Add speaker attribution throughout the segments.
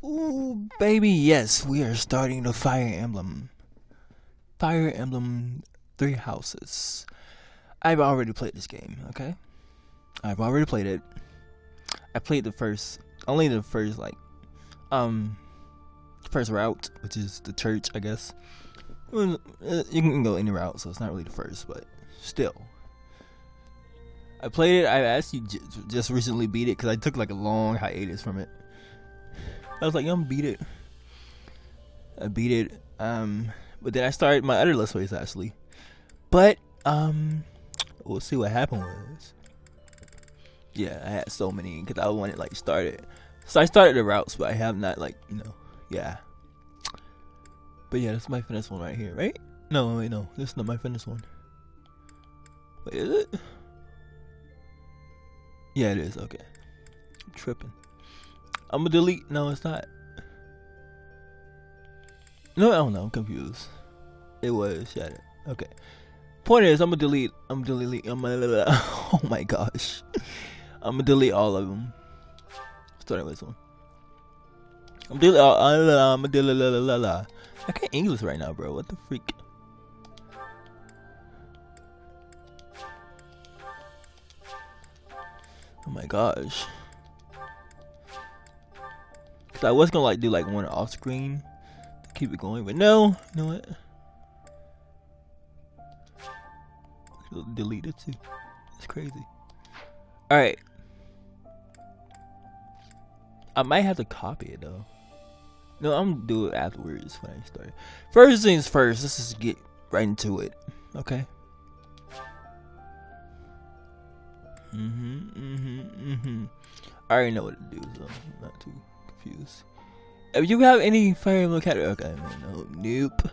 Speaker 1: Ooh, baby, yes, we are starting the Fire Emblem. Fire Emblem Three Houses. I've already played this game, okay? I've already played it. I played the first first route, which is the church, I guess. Well, you can go any route, so it's not really the first, but still. I played it. I actually just recently beat it because I took like a long hiatus from it. I was like, I'm gonna beat it. I beat it. But then I started my other Let's Plays actually. But we'll see what happened was. Yeah, I had so many because I wanted like started. So I started the routes, but I have not yeah. But yeah, that's my finish one right here, right? No, wait, no, this is not my finish one. Wait, is it? Yeah, it is. Okay, I'm tripping. I'm gonna delete. No, it's not. No, I don't know. I'm confused. It was shattered. Okay. Point is, I'm gonna delete. Oh my gosh. I'm gonna delete all of them. Starting with this one. I'm gonna delete. I can't English right now, bro. What the freak? Oh my gosh. Cause I was gonna do one off screen to keep it going, but no. You know what? Delete it too. It's crazy. All right. I might have to copy it though. No, I'm gonna do it afterwards when I start. First things first. Let's just get right into it. Okay. I already know what to do, so I'm not too confused. If you have any Fire Emblem character, okay, nope.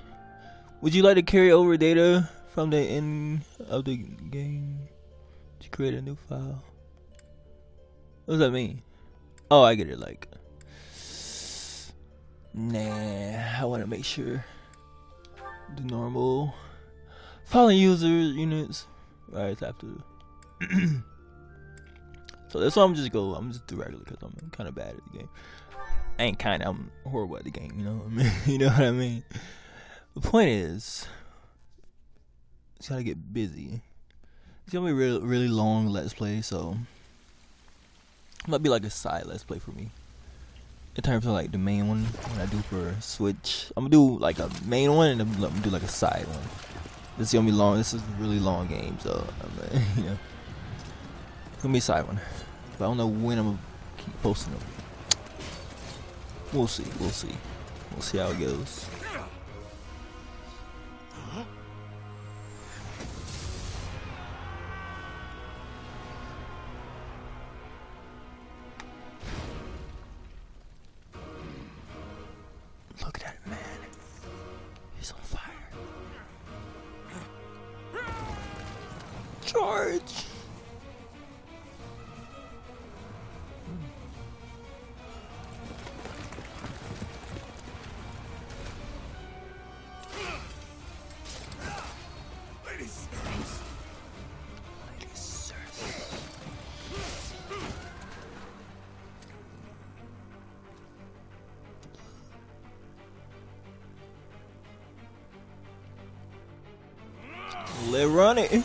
Speaker 1: Would you like to carry over data from the end of the game to create a new file? What does that mean? Oh, I get it. Nah, I want to make sure the normal following user units right after. So that's why I'm just do regular because I'm kind of bad at the game. I ain't I'm horrible at the game. You know what I mean? You know what I mean? The point is, it's gotta get busy. It's gonna be a really long Let's Play, so it might be like a side Let's Play for me. In terms of the main one, when I do for Switch, I'm gonna do like a main one and then I'm gonna do like a side one. This is gonna be long. This is a really long game, so it's gonna be a side one. But I don't know when I'm gonna keep posting them. We'll see. We'll see how it goes. Look at that man. He's on fire. Charge! Let's run it.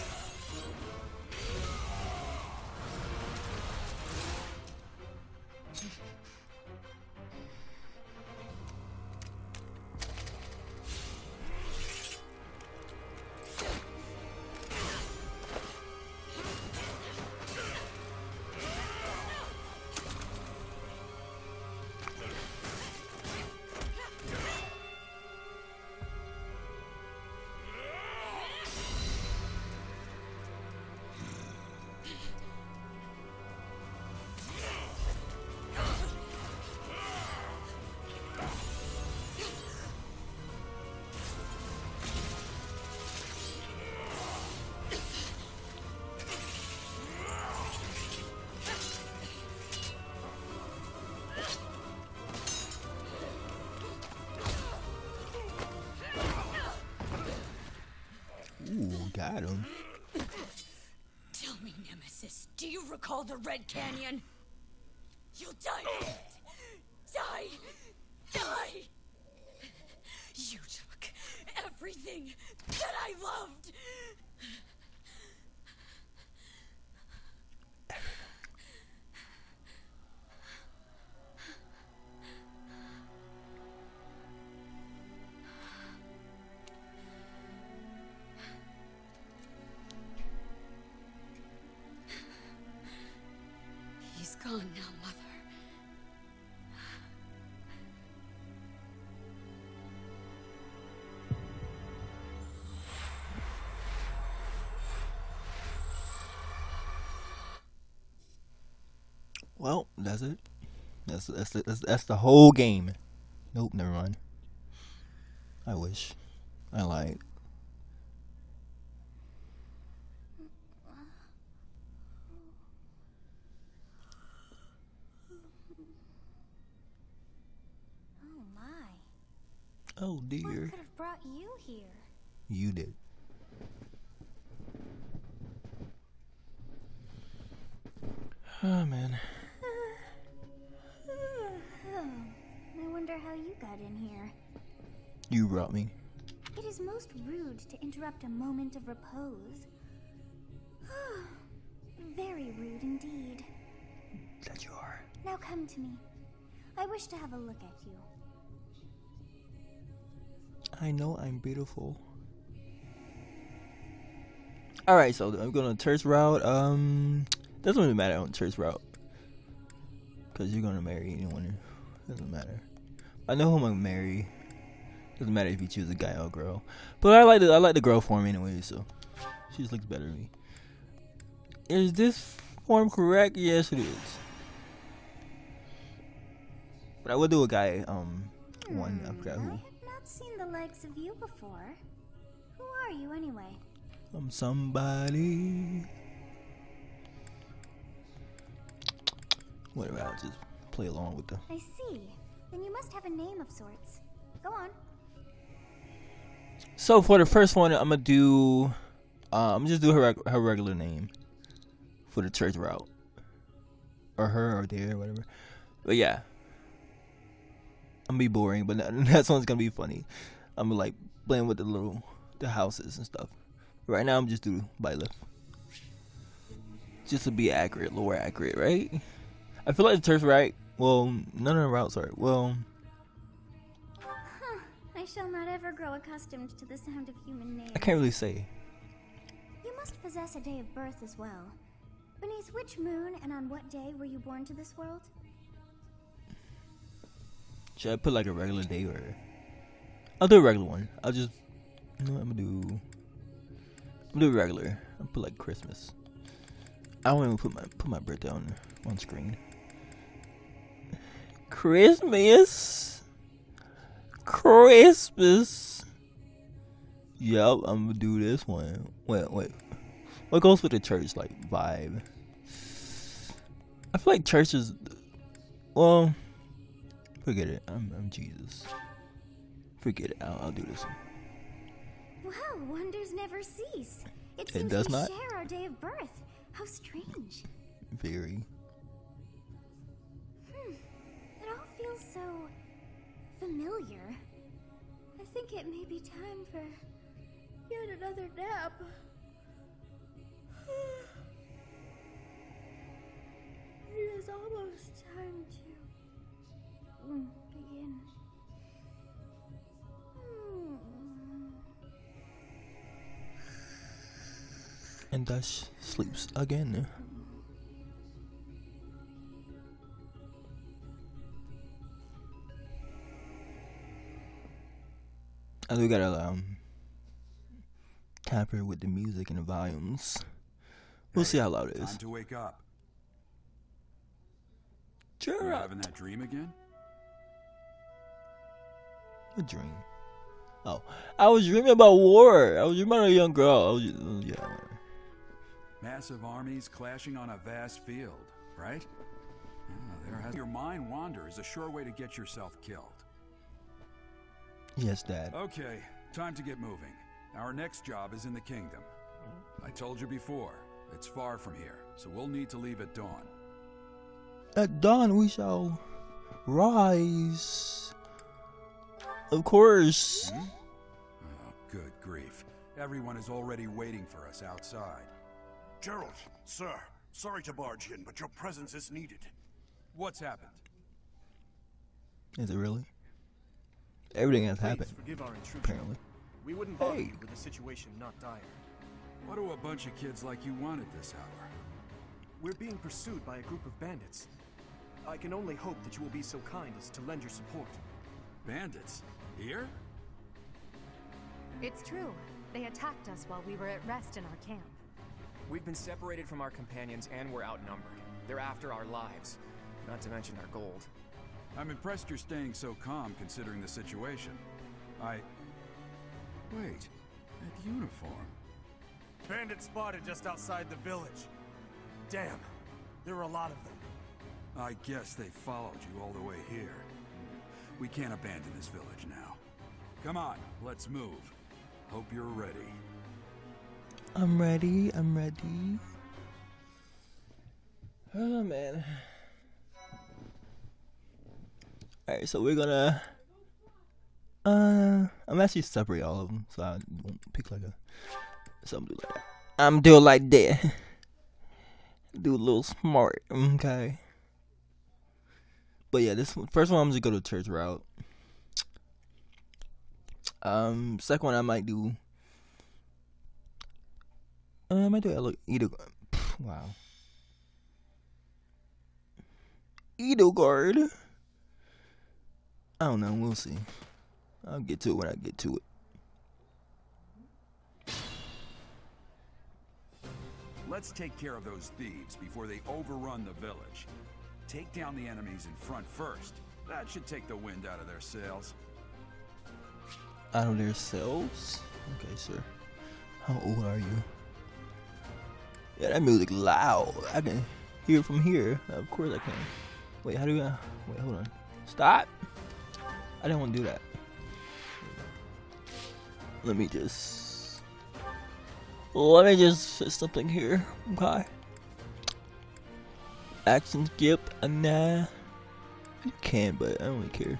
Speaker 1: Ooh, got him.
Speaker 2: Tell me, Nemesis, do you recall the Red Canyon? You'll die in it. Die Die! You took everything that I loved! He's gone now, Mother.
Speaker 1: Well, that's it. That's the whole game. Nope, never mind. I wish. I lied.
Speaker 3: Oh my.
Speaker 1: Oh
Speaker 3: What
Speaker 1: dear.
Speaker 3: could have brought you here?
Speaker 1: You did. Oh man.
Speaker 3: Oh, I wonder how you got in here.
Speaker 1: You brought me.
Speaker 3: It is most rude to interrupt a moment of repose. Very rude indeed.
Speaker 1: That you are.
Speaker 3: Now come to me. I wish to have a look at you.
Speaker 1: I know I'm beautiful. Alright, so I'm going to church route. Doesn't really matter on church route. Because you're going to marry anyone. Doesn't matter. I know who I'm going to marry. Doesn't matter if you choose a guy or a girl. But I like the girl form anyway, so she just looks better to me. Is this form correct? Yes, it is. But I would do a guy, one. I forgot
Speaker 3: I
Speaker 1: who.
Speaker 3: have not seen the likes of you before. Who are you anyway?
Speaker 1: I'm somebody. Whatever, I'll just play along with the.
Speaker 3: I see. Then you must have a name of sorts. Go on.
Speaker 1: So for the first one, I'm gonna do. I'm just do her regular name for the church route, or her or their whatever. But yeah, I'm gonna be boring, but that one's gonna be funny. I'm gonna like playing with the houses and stuff. Right now, I'm just doing by lift, just to be accurate, lore accurate, right? I feel like the church right. Well, none of the routes are. Well,
Speaker 3: I shall not ever grow accustomed to the sound of human names.
Speaker 1: I can't really say.
Speaker 3: You must possess a day of birth as well. Beneath which moon and on what day were you born to this world?
Speaker 1: Should I put like a regular day or? I'll do a regular one. I'll just. You know what I'm gonna do regular. I'll put like Christmas. I won't even put my birthday on screen. Christmas. Yup, I'm gonna do this one. Wait. What goes with the church like vibe? I feel like church is. Well, forget it. I'm Jesus. Forget it. I'll do this one.
Speaker 3: Well, wonders never cease. It
Speaker 1: It
Speaker 3: seems
Speaker 1: does
Speaker 3: we
Speaker 1: not?
Speaker 3: share our day of birth. How strange.
Speaker 1: Very.
Speaker 3: It all feels so familiar. I think it may be time for yet another nap. It is almost time to begin.
Speaker 1: And thus sleeps again. I do gotta tamper with the music and the volumes. We'll see how loud it is.
Speaker 4: Time to wake up.
Speaker 1: Sure.
Speaker 4: You're having that dream again?
Speaker 1: A dream. Oh, I was dreaming about war. I was dreaming about a young girl. Yeah.
Speaker 4: Massive armies clashing on a vast field, right? Your mind wander is a sure way to get yourself killed.
Speaker 1: Yes, Dad.
Speaker 4: Okay, time to get moving. Our next job is in the kingdom. I told you before, it's far from here, so we'll need to leave at dawn.
Speaker 1: At dawn we shall rise. Of course.
Speaker 4: Oh, good grief. Everyone is already waiting for us outside.
Speaker 5: Gerald, sir, sorry to barge in, but your presence is needed.
Speaker 4: What's happened?
Speaker 1: Is it really? Everything has
Speaker 6: Please
Speaker 1: happened,
Speaker 6: forgive our intrusion.
Speaker 1: apparently.
Speaker 6: We wouldn't bother
Speaker 1: Hey.
Speaker 6: you with a situation not dire.
Speaker 4: What do a bunch of kids like you want at this hour?
Speaker 6: We're being pursued by a group of bandits. I can only hope that you will be so kind as to lend your support.
Speaker 4: Bandits? Here?
Speaker 7: It's true. They attacked us while we were at rest in our camp.
Speaker 8: We've been separated from our companions and we're outnumbered. They're after our lives, not to mention our gold.
Speaker 4: I'm impressed you're staying so calm considering the situation. Wait, that uniform.
Speaker 5: Bandits spotted just outside the village. Damn, there are a lot of them.
Speaker 4: I guess they followed you all the way here. We can't abandon this village now. Come on, let's move. Hope you're ready.
Speaker 1: I'm ready. I'm ready. Oh man. Alright, so we're gonna I'm actually separate all of them, so I won't pick like a something like that. I'm doing like that. Do a little smart, okay. But yeah, this first one I'm just gonna go the church route. Second one I might do either. Wow. Edelgard. I don't know. We'll see. I'll get to it when I get to it.
Speaker 4: Let's take care of those thieves before they overrun the village. Take down the enemies in front first. That should take the wind out of their sails.
Speaker 1: Out of their cells? Okay, sir. How old are you? Yeah, that music loud. I can hear it from here. Of course I can. Wait, how do I... Wait, hold on. Stop! I didn't want to do that. Let me just fit something here. Okay. Action skip. Nah. You can, but I don't really care.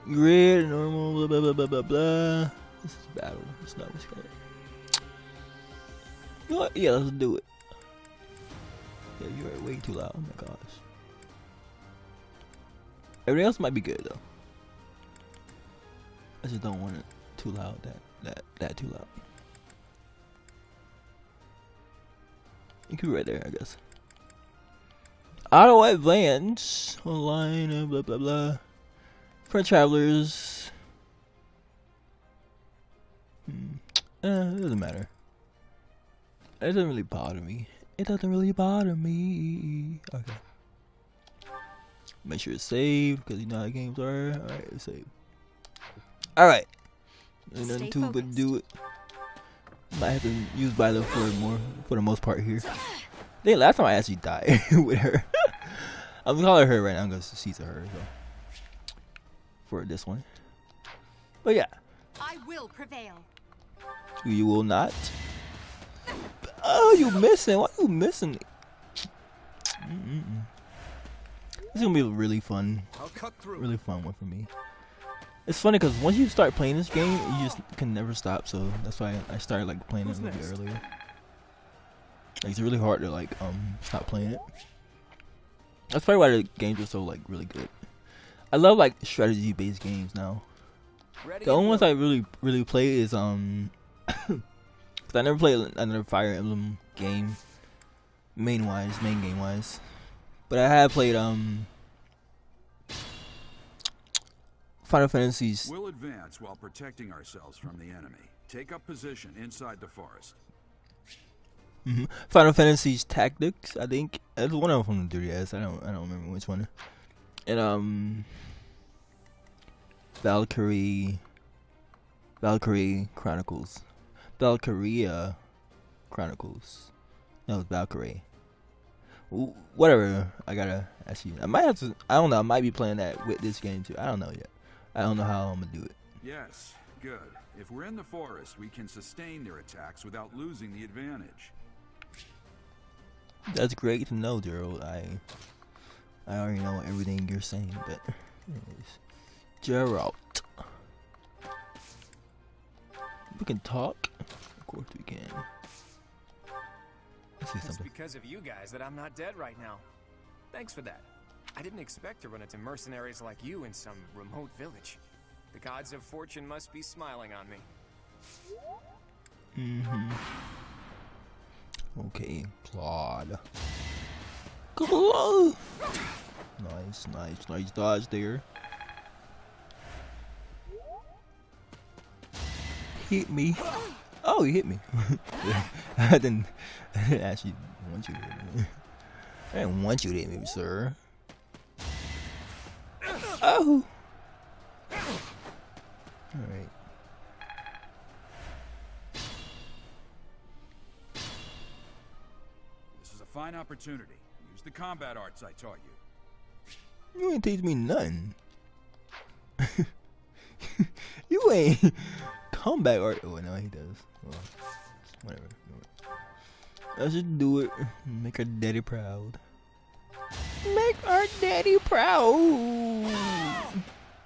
Speaker 1: Grid, normal, blah blah blah blah blah blah. This is battle. It's not this guy. You know what? Yeah, let's do it. Yeah, you are way too loud. Oh my gosh. Everything else might be good though. I just don't want it too loud. That too loud. You could be right there, I guess. Auto advance online. Blah blah blah. For travelers. It doesn't matter. It doesn't really bother me. It doesn't really bother me. Okay. Make sure it's saved, because you know how games are. Alright, it's saved. Alright. Ain't nothing to it but do it. Might have to use Violet for the most part here. I think last time I actually died with her. I'm calling her right now because she's a her, so. For this one. But yeah.
Speaker 7: I will prevail.
Speaker 1: You will not. Oh, you missing? Why you missing? This is gonna be a really fun one for me. It's funny because once you start playing this game, you just can never stop. So that's why I started like playing it a little bit earlier. Like, it's really hard to like stop playing it. That's probably why the games are so like really good. I love like strategy based games now. The only ones I really play is cause I never played another Fire Emblem game main game wise. But I have played Final Fantasies.
Speaker 4: We'll advance while protecting ourselves from the enemy. Take up position inside the forest.
Speaker 1: Final Fantasies Tactics, I think. That's one of them from the 3DS. I don't remember which one. And Valkyria Chronicles. Valkyria Chronicles. No, it's Valkyrie. Whatever. I gotta actually. I might have to. I don't know. I might be playing that with this game too. I don't know yet. I don't know how I'm gonna do it.
Speaker 4: Yes, good. If we're in the forest, we can sustain their attacks without losing the advantage.
Speaker 1: That's great to know, Gerald. I already know everything you're saying, but anyways. Geralt. We can talk. Of course we can. Let's see
Speaker 8: It's
Speaker 1: something.
Speaker 8: because of you guys that I'm not dead right now. Thanks for that. I didn't expect to run into mercenaries like you in some remote village. The gods of fortune must be smiling on me.
Speaker 1: Okay, Claude. Claude. Nice dodge there. Hit me. Oh, he hit me. I didn't actually want you to hit me. I didn't want you to hit me, sir. Oh. Alright.
Speaker 4: This is a fine opportunity. Use the combat arts I taught you.
Speaker 1: You ain't teach me nothing. You ain't combat art. Oh no, he does. Well, whatever. Let's just do it. Make our daddy proud. Make our daddy proud.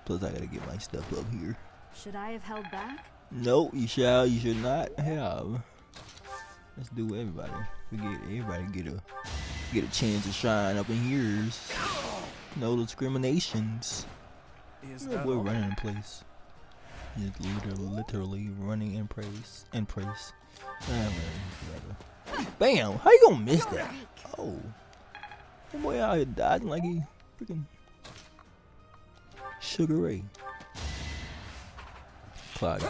Speaker 1: Plus, I gotta get my stuff up here.
Speaker 7: Should I have held back?
Speaker 1: No, you shall. You should not have. Let's do everybody. Everybody get a chance to shine up in here. No discriminations.
Speaker 6: Is
Speaker 1: That
Speaker 6: that
Speaker 1: boy
Speaker 6: all?
Speaker 1: running in place. He's literally running in praise. Bam! How you gonna miss that? Oh, that boy out here dodging like he freaking Sugar Ray. Clyde.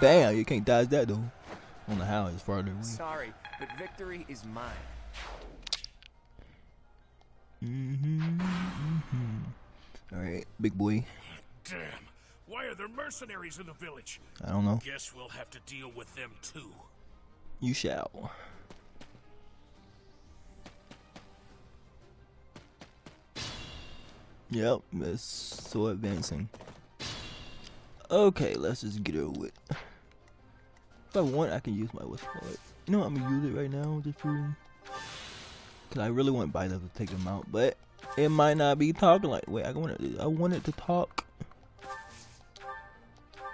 Speaker 1: Bam! You can't dodge that though. I don't know how it's farther away.
Speaker 8: Sorry, but victory is mine.
Speaker 1: All right, big boy.
Speaker 5: Damn. Why are there mercenaries in the village?
Speaker 1: I don't know.
Speaker 5: Guess we'll have to deal with them too.
Speaker 1: You shall. Yep, it's so advancing. Okay, let's just get it with. If I want, I can use my what's called. You know, I'm gonna use it right now just for. Cause I really want Bite to take them out, but it might not be talking like. Wait, I want it to talk.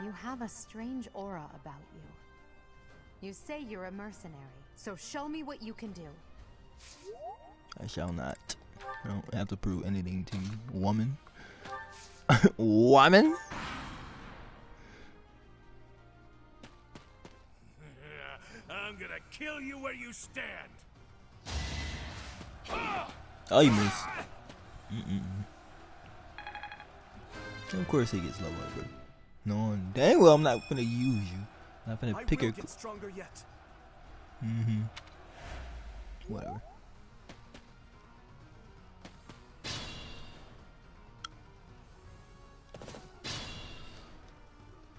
Speaker 7: You have a strange aura about you. You say you're a mercenary, so show me what you can do.
Speaker 1: I shall not. I don't have to prove anything to you, woman. Woman?
Speaker 5: I'm gonna kill you where you stand.
Speaker 1: Oh, you miss. Of course he gets low over. No, dang well I'm not gonna use you. I'm not gonna pick
Speaker 6: I
Speaker 1: your.
Speaker 6: will get stronger yet.
Speaker 1: Whatever.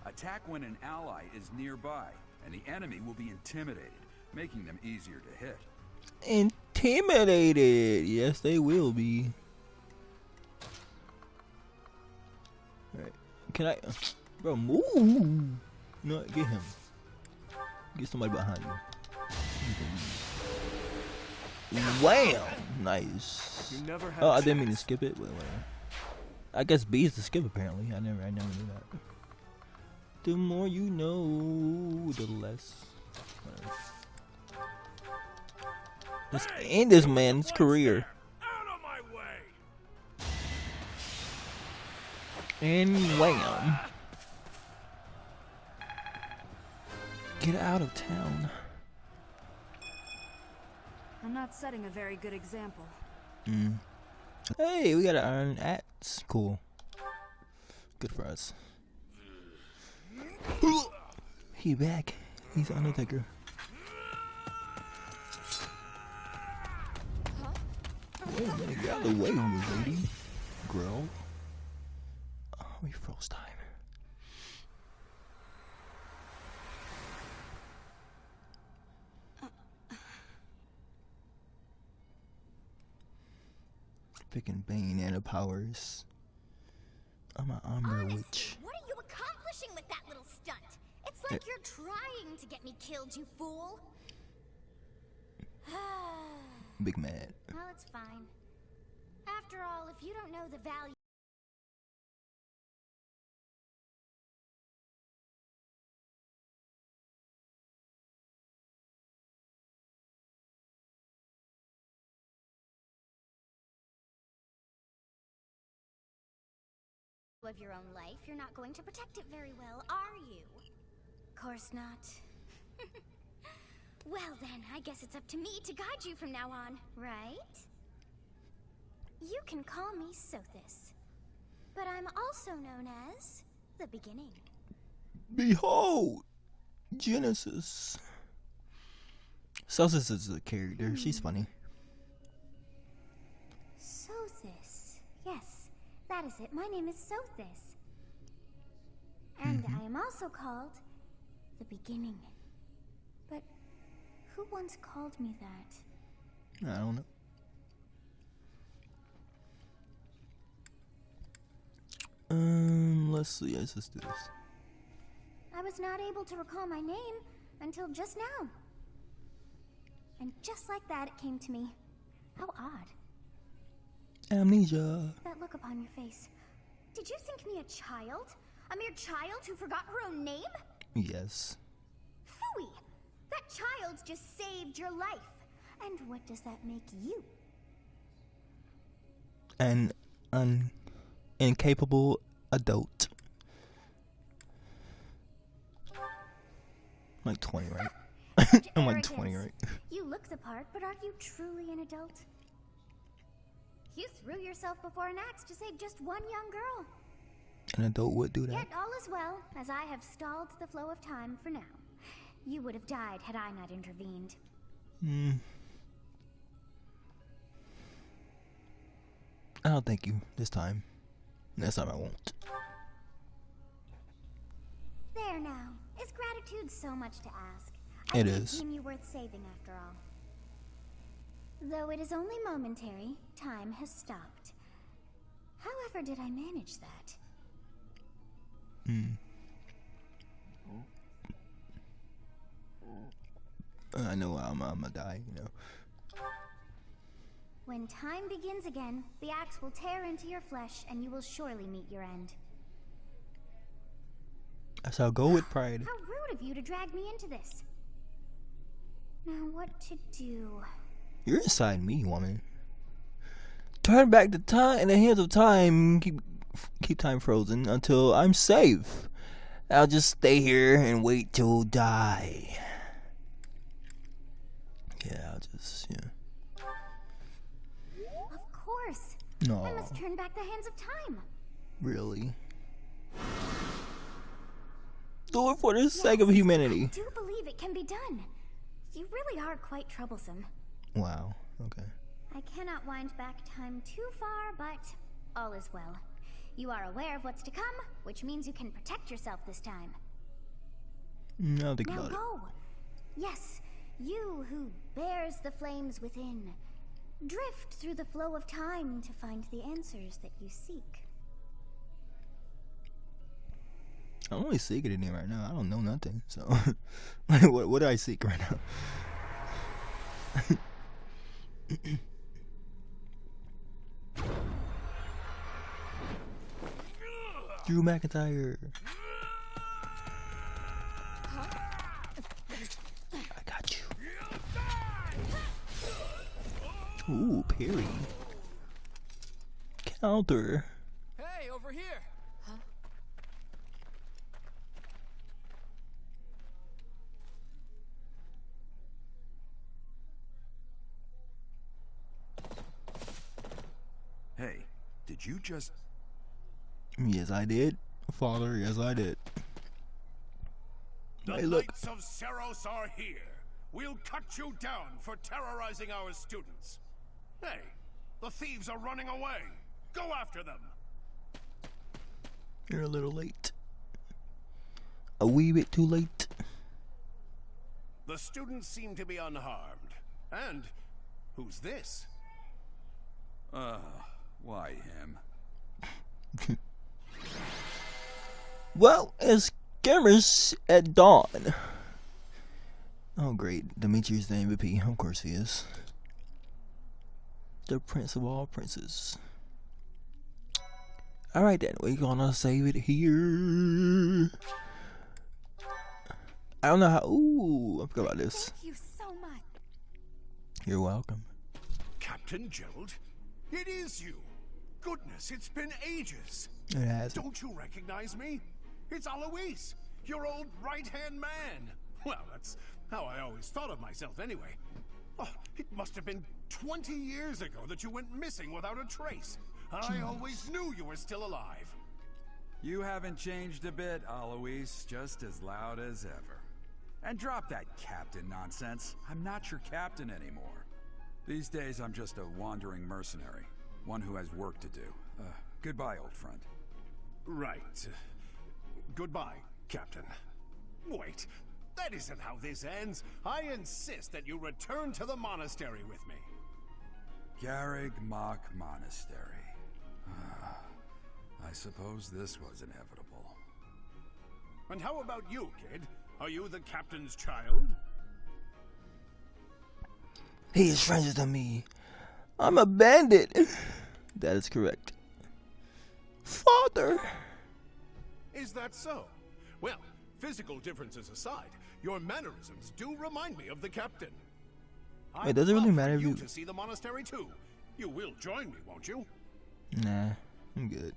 Speaker 4: Attack when an ally is nearby, and the enemy will be intimidated, making them easier to hit.
Speaker 1: Intimidated. Yes, they will be. Alright. Can I. Bro, move. No, get him. Get somebody behind you. Wham! Nice.
Speaker 6: You never had
Speaker 1: Oh,
Speaker 6: a
Speaker 1: I didn't mean to
Speaker 6: chance.
Speaker 1: skip it. Wait, whatever. I guess B is to skip apparently. I never knew that. The more you know, the less. Whatever. Let's end this man's career.
Speaker 5: Out of my way!
Speaker 1: And wham. Get out of town.
Speaker 7: I'm not setting a very good example.
Speaker 1: Hey, we got an iron axe. Cool. Good for us. He back. He's Undertaker. Wait a minute, get out of the way, you lady. Girl. Oh, we froze time. Picking Bane and the powers. I'm an Umber Witch.
Speaker 3: What are you accomplishing with that little stunt? It's like you're trying to get me killed, you fool.
Speaker 1: Big mad.
Speaker 3: Well, it's fine. After all, if you don't know the value of your own life, you're not going to protect it very well, are you? Course not. Well then, I guess it's up to me to guide you from now on, right? You can call me Sothis, but I'm also known as the Beginning.
Speaker 1: Behold, Genesis. Sothis is a character. She's funny.
Speaker 3: Sothis. Yes, that is it. My name is Sothis. And I am also called the Beginning. But who once called me that?
Speaker 1: I don't know. Let's see. Let's just do this.
Speaker 3: I was not able to recall my name until just now. And just like that, it came to me. How odd.
Speaker 1: Amnesia.
Speaker 3: That look upon your face. Did you think me a child? A mere child who forgot her own name?
Speaker 1: Yes.
Speaker 3: Phooey! That child just saved your life. And what does that make you?
Speaker 1: An incapable adult. I'm like 20, right? I'm like 20, right?
Speaker 3: You look the part, but are you truly an adult? You threw yourself before an axe to save just one young girl.
Speaker 1: An adult would do that.
Speaker 3: Yet all is well, as I have stalled the flow of time for now. You would have died had I not intervened.
Speaker 1: I'll thank you this time. Next time I won't.
Speaker 3: There now. Is gratitude so much to ask?
Speaker 1: It
Speaker 3: I
Speaker 1: is.
Speaker 3: deem you worth saving after all. Though it is only momentary, time has stopped. However did I manage that?
Speaker 1: I know I'm gonna die, you know.
Speaker 3: When time begins again, the axe will tear into your flesh and you will surely meet your end.
Speaker 1: I shall go with pride.
Speaker 3: How rude of you to drag me into this. Now what to do?
Speaker 1: You're inside me, woman. Turn back the time in the hands of time. Keep time frozen until I'm safe. I'll just stay here and wait till die. Yeah, I'll just, yeah.
Speaker 3: Of course.
Speaker 1: No.
Speaker 3: I must turn back the hands of time.
Speaker 1: Really? Do it for the sake of humanity.
Speaker 3: I do believe it can be done. You really are quite troublesome.
Speaker 1: Wow. Okay.
Speaker 3: I cannot wind back time too far, but all is well. You are aware of what's to come, which means you can protect yourself this time.
Speaker 1: I'll think
Speaker 3: Now
Speaker 1: about it.
Speaker 3: go. Yes, you who bears the flames within. Drift through the flow of time to find the answers that you seek.
Speaker 1: I'm only seeking it in right now. I don't know nothing. So, what do I seek right now? Drew McIntyre. I got you. Ooh, parry. Counter.
Speaker 8: Hey, over here!
Speaker 4: Hey, did you just...
Speaker 1: Yes, I did. Father, yes, I did.
Speaker 5: The
Speaker 1: Hey, look.
Speaker 5: Knights of Seros are here. We'll cut you down for terrorizing our students. Hey, the thieves are running away. Go after them.
Speaker 1: You're a little late. A wee bit too late.
Speaker 5: The students seem to be unharmed. And who's this?
Speaker 4: Why him?
Speaker 1: Well, it's Gamers at Dawn. Oh, great. Dimitri's the MVP. Of course he is. The prince of all princes. Alright then, we're gonna save it here. I don't know how. Ooh, I forgot about this.
Speaker 7: Thank you so much.
Speaker 1: You're welcome.
Speaker 5: Captain Gerald? It is you. goodness, it's been ages.
Speaker 1: It has.
Speaker 5: Don't you recognize me? It's Alois, your old right-hand man. Well, that's how I always thought of myself anyway. Oh, it must have been 20 years ago that you went missing without a trace. I always knew you were still alive.
Speaker 4: You haven't changed a bit, Alois. Just as loud as ever. And drop that captain nonsense. I'm not your captain anymore. These days, I'm just a wandering mercenary. One who has work to do. Goodbye, old friend.
Speaker 5: Right. Goodbye, Captain. Wait, that isn't how this ends. I insist that you return to the monastery with me.
Speaker 4: Garreg Mach Monastery. I suppose this was inevitable.
Speaker 5: And how about you, kid? Are you the captain's child?
Speaker 1: He is stranger than me. I'm a bandit. That is correct. Father.
Speaker 5: Is that so? Well, physical differences aside, your mannerisms do remind me of the captain.
Speaker 1: Wait, does it really matter if
Speaker 5: you
Speaker 1: you
Speaker 5: to see the monastery too? You will join me, won't you?
Speaker 1: Nah, I'm good.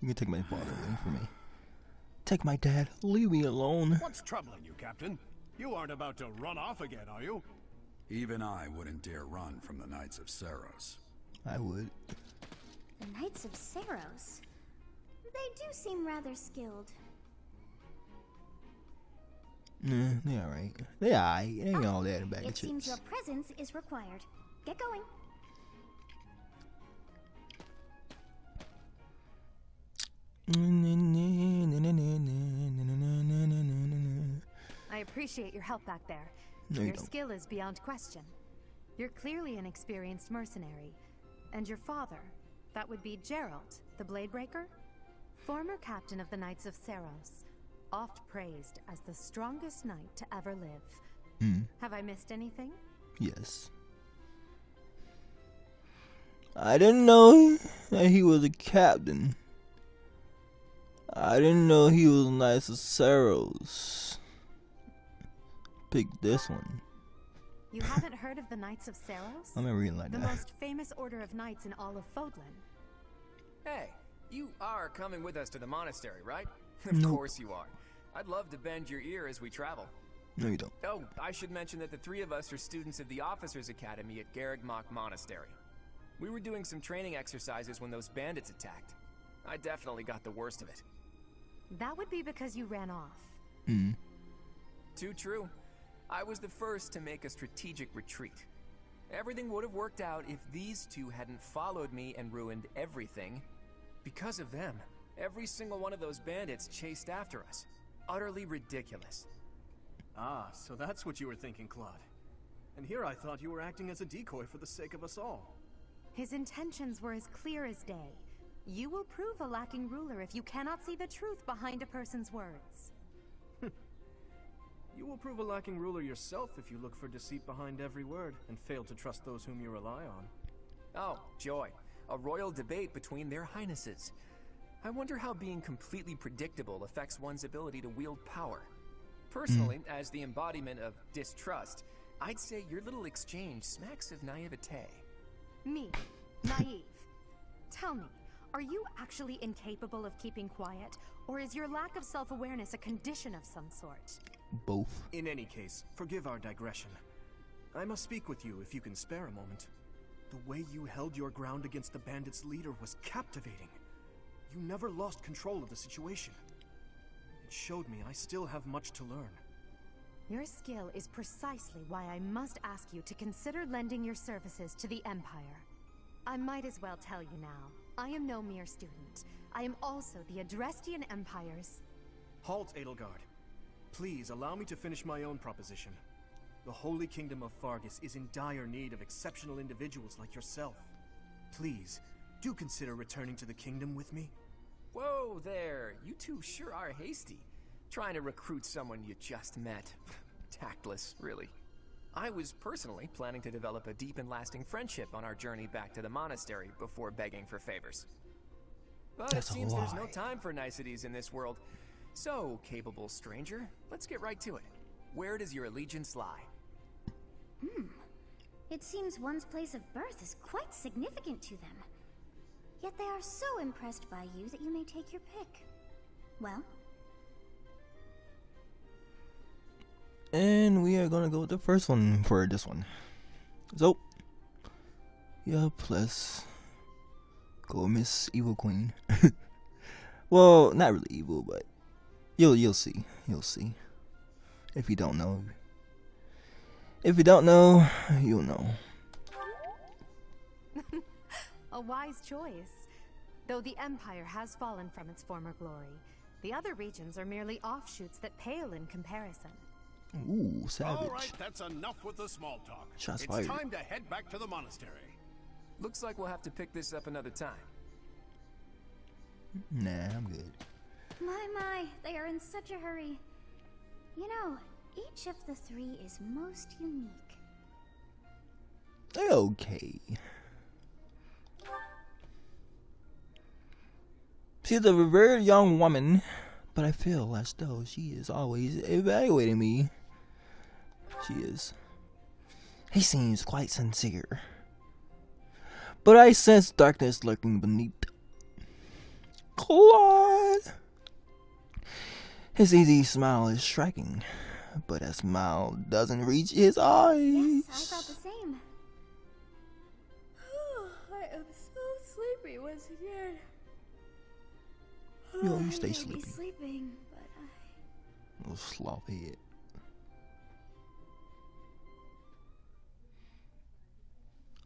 Speaker 1: You can take my father away from me. Take my dad. Leave me alone.
Speaker 5: What's troubling you, Captain? You aren't about to run off again, are you?
Speaker 4: Even I wouldn't dare run from the Knights of Saros.
Speaker 1: I would.
Speaker 3: The Knights of Saros. They do seem rather skilled.
Speaker 1: Nah, they alright. They alright. They ain't all that in a bag of
Speaker 3: It seems
Speaker 1: chips.
Speaker 3: your presence is required. Get going.
Speaker 7: I appreciate your help back there.
Speaker 1: No, you
Speaker 7: Your
Speaker 1: don't.
Speaker 7: skill is beyond question. You're clearly an experienced mercenary. And your father, that would be Gerald, the Bladebreaker? Former captain of the Knights of Saros, oft praised as the strongest knight to ever live. Have I missed anything?
Speaker 1: Yes. I didn't know that he was a captain. I didn't know he was Knights of Saros. Pick this one.
Speaker 7: You haven't heard of the Knights of Saros?
Speaker 1: I'm gonna read it like
Speaker 7: The
Speaker 1: that.
Speaker 7: most famous order of knights in all of Fodlan.
Speaker 8: Hey, you are coming with us to the monastery, right? Of
Speaker 1: Nope.
Speaker 8: course you are. I'd love to bend your ear as we travel.
Speaker 1: No, you don't.
Speaker 8: Oh, I should mention that the three of us are students of the Officers' Academy at Garreg Mach Monastery. We were doing some training exercises when those bandits attacked. I definitely got the worst of it.
Speaker 7: That would be because you ran off.
Speaker 8: Too true. I was the first to make a strategic retreat. Everything would have worked out if these two hadn't followed me and ruined everything. Because of them, every single one of those bandits chased after us. Utterly ridiculous.
Speaker 6: Ah, so that's what you were thinking, Claude. And here I thought you were acting as a decoy for the sake of us all.
Speaker 7: His intentions were as clear as day. You will prove a lacking ruler if you cannot see the truth behind a person's words.
Speaker 6: You will prove a lacking ruler yourself if you look for deceit behind every word and fail to trust those whom you rely on.
Speaker 8: Oh, joy. A royal debate between their highnesses. I wonder how being completely predictable affects one's ability to wield power. Personally, as the embodiment of distrust, I'd say your little exchange smacks of naivete.
Speaker 7: Me, naive. Tell me, are you actually incapable of keeping quiet, or is your lack of self-awareness a condition of some sort?
Speaker 1: Both.
Speaker 6: In any case, forgive our digression. I must speak with you if you can spare a moment. The way you held your ground against the bandits' leader was captivating. You never lost control of the situation. It showed me I still have much to learn.
Speaker 7: Your skill is precisely why I must ask you to consider lending your services to the Empire. I might as well tell you now, I am no mere student. I am also the Adrestian Empire's...
Speaker 6: Halt, Edelgard. Please allow me to finish my own proposition. The Holy Kingdom of Fargus is in dire need of exceptional individuals like yourself. Please, do consider returning to the kingdom with me.
Speaker 8: Whoa there, you two sure are hasty. Trying to recruit someone you just met. Tactless, really. I was personally planning to develop a deep and lasting friendship on our journey back to the monastery before begging for favors. But
Speaker 1: That's
Speaker 8: it
Speaker 1: a
Speaker 8: seems there's no
Speaker 1: lie.
Speaker 8: time for niceties in this world. So, capable stranger, let's get right to it. Where does your allegiance lie?
Speaker 3: It seems one's place of birth is quite significant to them. Yet they are so impressed by you that you may take your pick. Well?
Speaker 1: And we are gonna go with the first one for this one. So, yep, let's go Miss Evil Queen. Well, not really evil, but you'll see. You'll see. If you don't know. If you don't know, you'll know.
Speaker 7: A wise choice. Though the Empire has fallen from its former glory, the other regions are merely offshoots that pale in comparison.
Speaker 1: Ooh, savage.
Speaker 5: All right, that's enough with the small talk.
Speaker 1: Shots
Speaker 5: it's
Speaker 1: fired.
Speaker 5: time to head back to the monastery.
Speaker 8: Looks like we'll have to pick this up another time.
Speaker 1: Nah, I'm good.
Speaker 3: My, they are in such a hurry. You know, each of the three is most unique.
Speaker 1: Okay. She's a revered young woman, but I feel as though she is always evaluating me. She is. He seems quite sincere, but I sense darkness lurking beneath. Claude! His easy smile is striking, but that smile doesn't reach his eyes.
Speaker 3: Yes, I thought the same. I am so sleepy once again.
Speaker 1: Yo, you stay
Speaker 3: I may be
Speaker 1: sleepy.
Speaker 3: sleeping, but I...
Speaker 1: Little sloth head.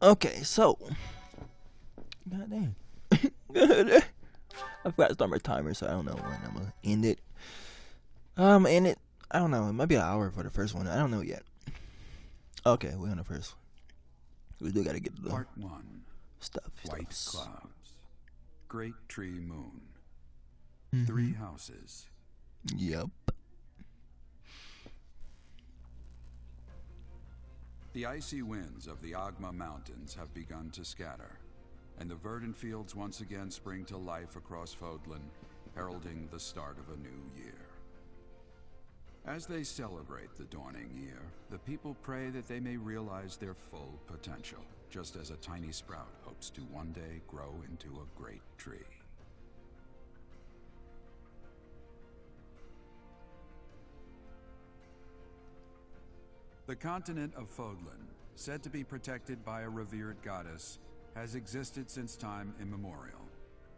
Speaker 1: Okay, so. God damn. I forgot to start my timer, so I don't know when I'm gonna end it. End it. I don't know. It might be an hour for the first one. I don't know yet. Okay, we're on the first one. We do gotta get to the
Speaker 4: Part 1.
Speaker 1: stuff.
Speaker 4: White
Speaker 1: stuffs.
Speaker 4: clouds. Great tree moon.
Speaker 1: Mhm.
Speaker 4: 3 houses.
Speaker 1: Yep.
Speaker 4: The icy winds of the Agma Mountains have begun to scatter, and the verdant fields once again spring to life across Fodlan, heralding the start of a new year. As they celebrate the dawning year, the people pray that they may realize their full potential, just as a tiny sprout hopes to one day grow into a great tree. The continent of Fodlan, said to be protected by a revered goddess, has existed since time immemorial.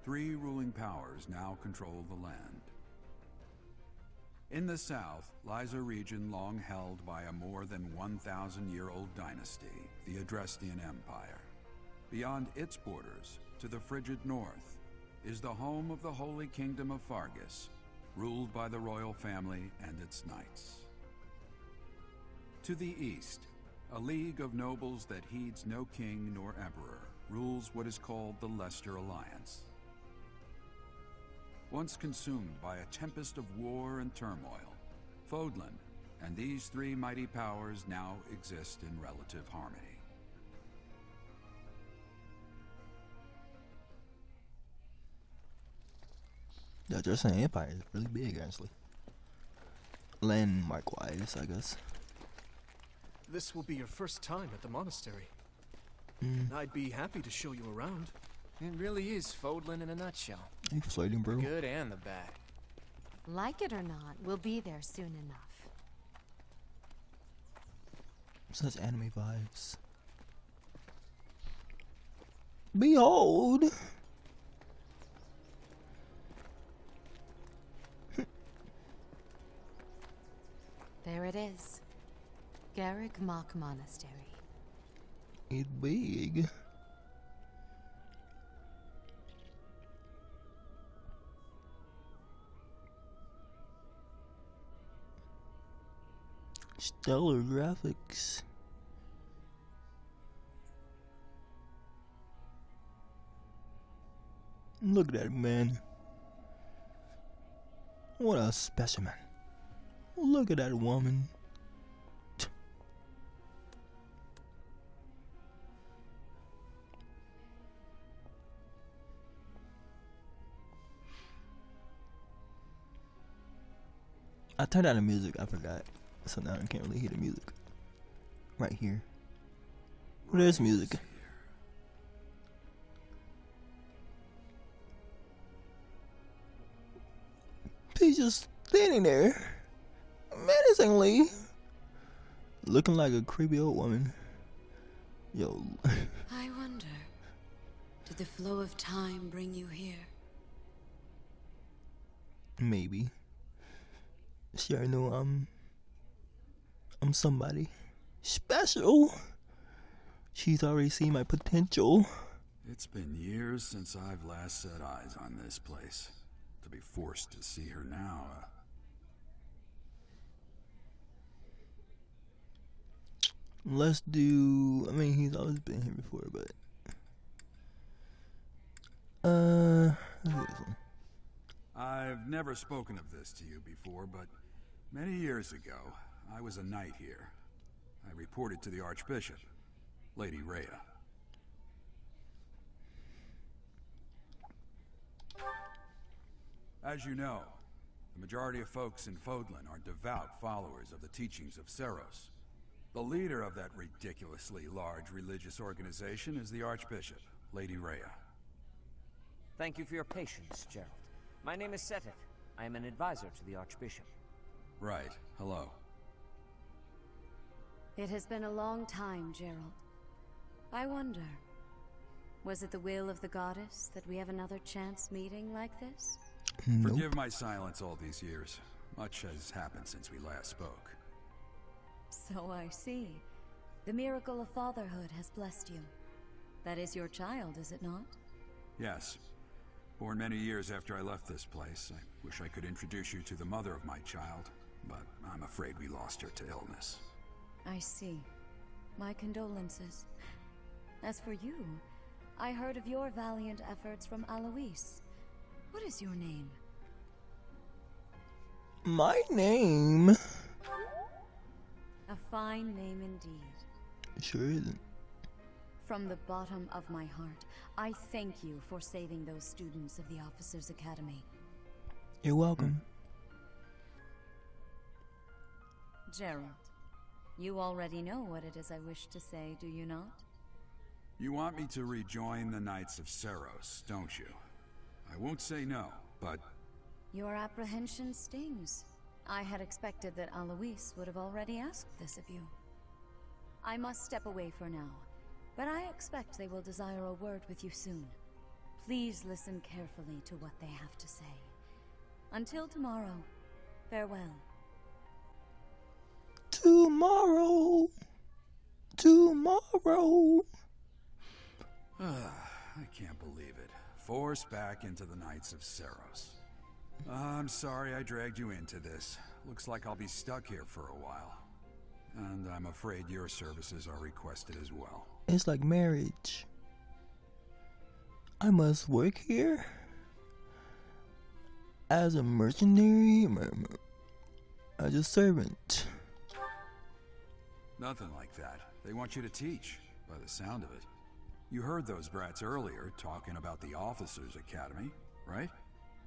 Speaker 4: 3 ruling powers now control the land. In the south lies a region long held by a more than 1,000-year-old dynasty, the Adrestian Empire. Beyond its borders, to the frigid north, is the home of the Holy Kingdom of Fargus, ruled by the royal family and its knights. To the east, a league of nobles that heeds no king nor emperor rules what is called the Leicester Alliance. Once consumed by a tempest of war and turmoil, Fodlan and these 3 mighty powers now exist in relative harmony.
Speaker 1: The Adrestian Empire is really big, actually. Landmark-wise, I guess.
Speaker 6: This will be your first time at the monastery.
Speaker 1: Mm.
Speaker 6: I'd be happy to show you around.
Speaker 8: It really is Fodlan in a nutshell.
Speaker 1: You flirting, bro?
Speaker 8: The good and the bad.
Speaker 7: Like it or not, we'll be there soon enough.
Speaker 1: Such anime vibes. Behold!
Speaker 7: There it is. Garrick Mock Monastery.
Speaker 1: It's big. Stellar graphics. Look at that man. What a specimen. Look at that woman. I turned down the music, I forgot. So now I can't really hear the music. Right here. Where's music? She's just standing there, menacingly, looking like a creepy old woman. Yo.
Speaker 2: I wonder, did the flow of time bring you here?
Speaker 1: Maybe. She already know I'm somebody special. She's already seen my potential.
Speaker 4: It's been years since I've last set eyes on this place. To be forced to see her now,
Speaker 1: Let's do. I mean, he's always been here before, but let's do this one.
Speaker 4: I've never spoken of this to you before, but many years ago, I was a knight here. I reported to the Archbishop, Lady Rhea. As you know, the majority of folks in Fodlan are devout followers of the teachings of Seros. The leader of that ridiculously large religious organization is the Archbishop, Lady Rhea.
Speaker 9: Thank you for your patience, Gerald. My name is Seteth. I am an advisor to the Archbishop.
Speaker 4: Right. Hello.
Speaker 2: It has been a long time, Gerald. I wonder, was it the will of the goddess that we have another chance meeting like this?
Speaker 1: Nope.
Speaker 4: Forgive my silence all these years. Much has happened since we last spoke.
Speaker 2: So I see. The miracle of fatherhood has blessed you. That is your child, is it not?
Speaker 4: Yes. Born many years after I left this place, I wish I could introduce you to the mother of my child, but I'm afraid we lost her to illness.
Speaker 2: I see. My condolences. As for you, I heard of your valiant efforts from Alois. What is your name?
Speaker 1: My name
Speaker 2: A fine name indeed.
Speaker 1: sure isn't.
Speaker 2: From the bottom of my heart, I thank you for saving those students of the Officers' Academy.
Speaker 1: You're welcome.
Speaker 2: Gerald, you already know what it is I wish to say, do you not?
Speaker 4: You want me to rejoin the Knights of Seros, don't you? I won't say no, but...
Speaker 2: Your apprehension stings. I had expected that Alois would have already asked this of you. I must step away for now, but I expect they will desire a word with you soon. Please listen carefully to what they have to say. Until tomorrow, farewell.
Speaker 1: Tomorrow.
Speaker 4: I can't believe it. Forced back into the Knights of Seros. I'm sorry I dragged you into this. Looks like I'll be stuck here for a while. And I'm afraid your services are requested as well.
Speaker 1: It's like marriage. I must work here as a mercenary, as a servant.
Speaker 4: Nothing like that. They want you to teach, by the sound of it. You heard those brats earlier talking about the Officers' Academy, right?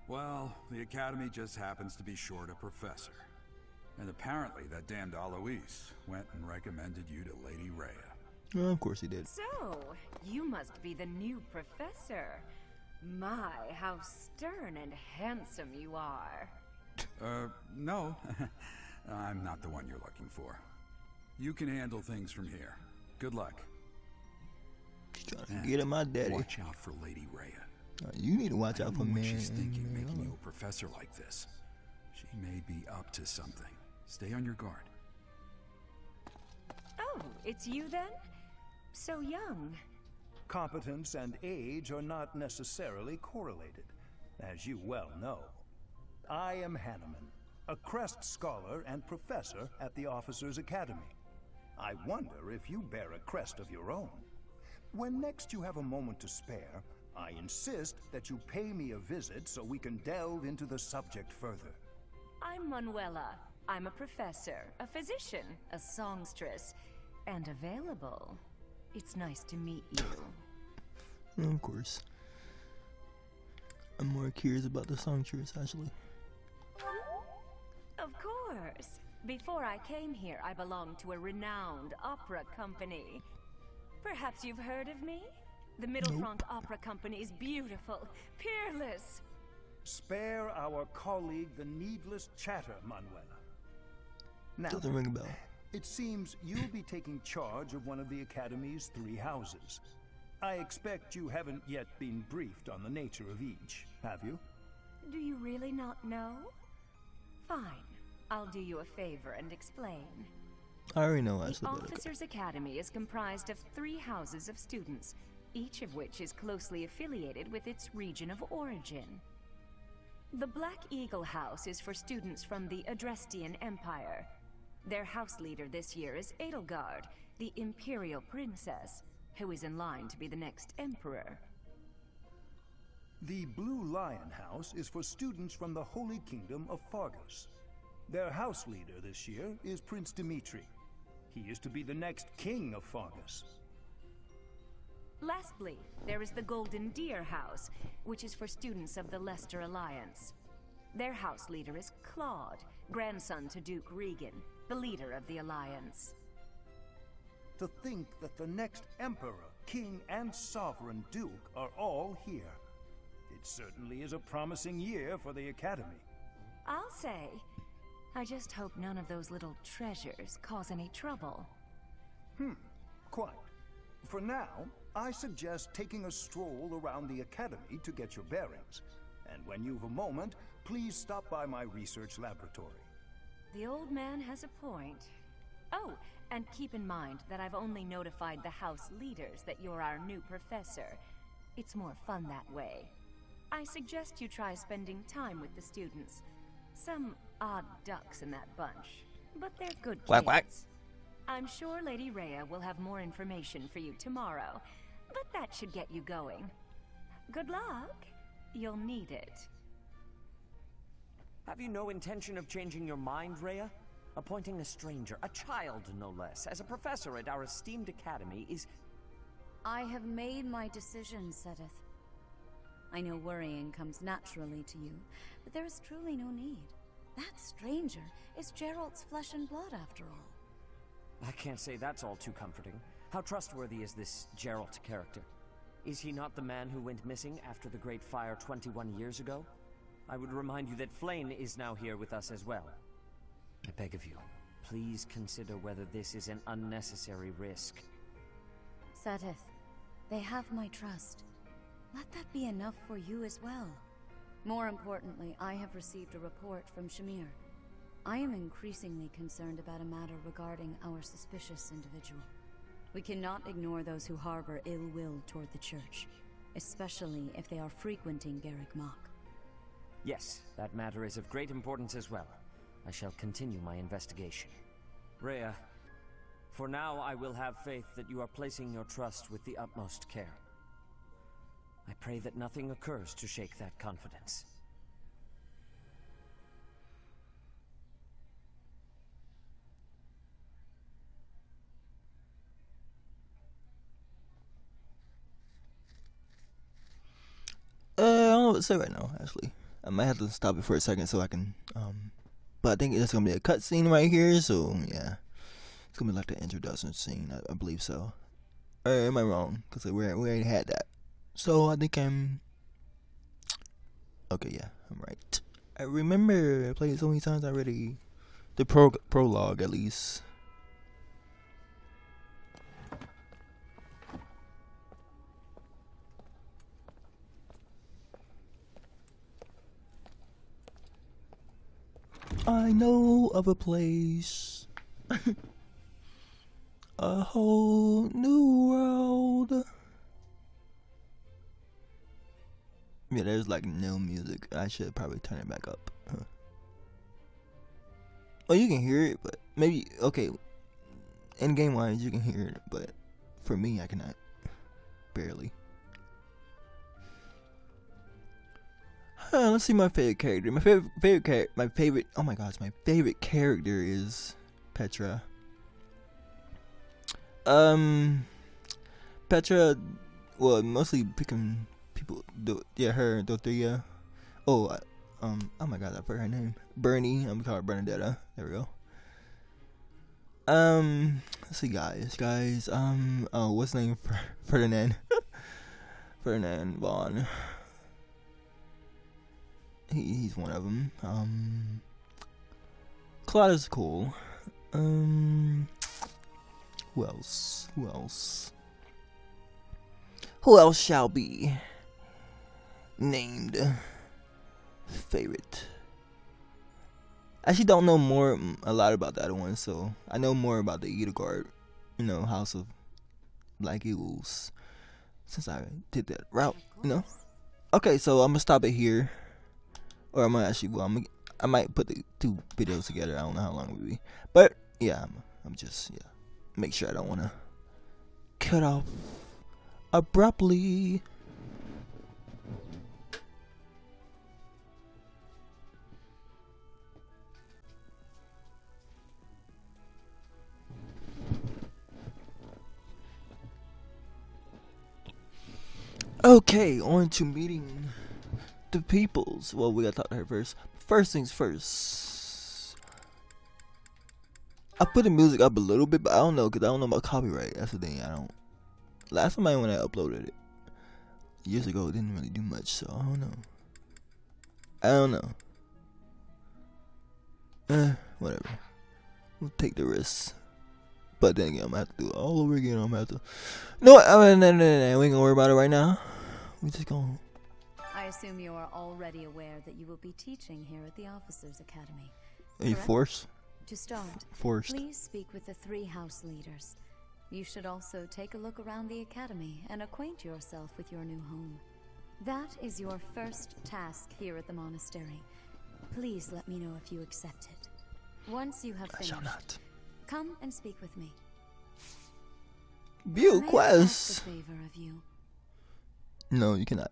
Speaker 4: Well, the Academy just happens to be short a professor. And apparently that damned Alois went and recommended you to Lady Rhea.
Speaker 1: Well, of course he did.
Speaker 10: So, you must be the new professor. My, how stern and handsome you are.
Speaker 4: No. I'm not the one you're looking for. You can handle things from here. Good luck.
Speaker 1: She's trying to get at my daddy.
Speaker 4: Watch out for Lady Rhea.
Speaker 1: You need to watch out for
Speaker 4: me.
Speaker 1: me.
Speaker 4: She's thinking making you a professor like this. She may be up to something. Stay on your guard.
Speaker 10: Oh, it's you then? So young.
Speaker 11: Competence and age are not necessarily correlated, as you well know. I am Hanneman, a Crest Scholar and Professor at the Officers' Academy. I wonder if you bear a crest of your own. When next you have a moment to spare, I insist that you pay me a visit so we can delve into the subject further.
Speaker 10: I'm Manuela. I'm a professor, a physician, a songstress, and available. It's nice to meet you.
Speaker 1: Of course. I'm more curious about the songstress, actually.
Speaker 10: Of course. Before I came here, I belonged to a renowned opera company. Perhaps you've heard of me? The Middlefront Opera Company is beautiful, peerless.
Speaker 11: Spare our colleague the needless chatter, Manuela. Now,
Speaker 1: Doesn't ring a bell.
Speaker 11: it seems you'll be taking charge of one of the Academy's 3 houses. I expect you haven't yet been briefed on the nature of each, have you?
Speaker 10: Do you really not know? Fine. I'll do you a favor and explain.
Speaker 1: I already know
Speaker 10: The
Speaker 1: actually.
Speaker 10: Officers' Academy is comprised of 3 houses of students, each of which is closely affiliated with its region of origin. The Black Eagle House is for students from the Adrestian Empire. Their house leader this year is Edelgard, the Imperial Princess, who is in line to be the next Emperor.
Speaker 11: The Blue Lion House is for students from the Holy Kingdom of Fargus. Their house leader this year is Prince Dimitri. He is to be the next king of Fargus.
Speaker 10: Lastly, there is the Golden Deer House, which is for students of the Leicester Alliance. Their house leader is Claude, grandson to Duke Regan, the leader of the Alliance.
Speaker 11: To think that the next Emperor, King, and Sovereign Duke are all here. It certainly is a promising year for the Academy.
Speaker 10: I'll say. I just hope none of those little treasures cause any trouble.
Speaker 11: Quite. For now, I suggest taking a stroll around the Academy to get your bearings. And when you've a moment, please stop by my research laboratory.
Speaker 10: The old man has a point. Oh, and keep in mind that I've only notified the house leaders that you're our new professor. It's more fun that way. I suggest you try spending time with the students. Some odd ducks in that bunch, but they're good kids.
Speaker 1: Quack, quack.
Speaker 10: I'm sure Lady Rhea will have more information for you tomorrow, but that should get you going. Good luck. You'll need it.
Speaker 9: Have you no intention of changing your mind, Rhea? Appointing a stranger, a child no less, as a professor at our esteemed academy is...
Speaker 2: I have made my decision, Sedith. I know worrying comes naturally to you, but there is truly no need. That stranger is Gerald's flesh and blood, after all.
Speaker 9: I can't say that's all too comforting. How trustworthy is this Gerald character? Is he not the man who went missing after the Great Fire 21 years ago? I would remind you that Flayn is now here with us as well. I beg of you, please consider whether this is an unnecessary risk.
Speaker 2: Sedith, they have my trust. Let that be enough for you as well. More importantly, I have received a report from Shamir. I am increasingly concerned about a matter regarding our suspicious individual. We cannot ignore those who harbor ill will toward the Church, especially if they are frequenting Garrick Mach.
Speaker 9: Yes, that matter is of great importance as well. I shall continue my investigation. Rhea, for now I will have faith that you are placing your trust with the utmost care. I pray that nothing occurs to shake that confidence.
Speaker 1: I don't know what to say right now, actually. I might have to stop it for a second so I can, but I think it's gonna be a cutscene right here, so yeah. It's gonna be like the introduction scene, I believe so. Or am I wrong? Because we already had that. So I think I'm... Okay, yeah, I'm right. I remember I played it so many times already. The prologue, at least. I know of a place. A whole new world. Yeah, there's like no music. I should probably turn it back up. Huh. Oh, you can hear it, but maybe, okay, in game wise you can hear it, but for me I cannot. Barely. Let's see my favorite character. My favorite character is Petra. Petra, well, mostly picking people, her, Dorothea. Oh my god, I forgot her name. Bernie, I'm gonna call her Bernadetta. There we go. Let's see, guys, what's the name? Ferdinand. Ferdinand Vaughn. he's one of them. Claude is cool. Who else? Who else? Who else shall be named favorite? I actually don't know a lot about that one, so I know more about the Edelgard, House of Black Eagles, since I did that route, Okay, so I'm gonna stop it here, or I'm gonna I might put the 2 videos together. I don't know how long it will be, but yeah, I'm just make sure I don't want to cut off abruptly. Okay, on to meeting the peoples. Well, we gotta talk to her first. First things first. I put the music up a little bit, but I don't know, because I don't know about copyright. That's the thing. Last time when I uploaded it years ago, it didn't really do much, so I don't know. Whatever. We'll take the risk. But then again, I'm gonna have to do it all over again. I'm gonna have to. No, we ain't gonna worry about it right now. We just gonna.
Speaker 2: I assume you are already aware that you will be teaching here at the Officers Academy.
Speaker 1: Are you forced?
Speaker 2: To start,
Speaker 1: forced.
Speaker 2: Please speak with the 3 house leaders. You should also take a look around the academy and acquaint yourself with your new home. That is your first task here at the monastery. Please let me know if you accept it. Once you have finished,
Speaker 1: I shall not.
Speaker 2: Come and speak with me.
Speaker 1: View
Speaker 2: May
Speaker 1: quest.
Speaker 2: I ask a favor of you?
Speaker 1: No, you cannot.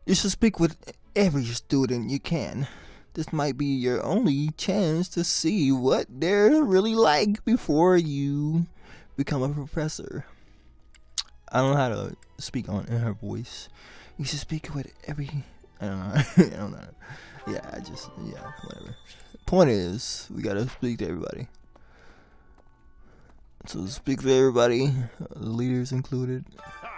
Speaker 1: You should speak with every student you can. This might be your only chance to see what they're really like before you become a professor. I don't know how to speak in her voice. You should speak with every. I don't know. I don't know. Yeah, whatever. Point is, we gotta speak to everybody. So speak to everybody, the leaders included.
Speaker 5: Ha!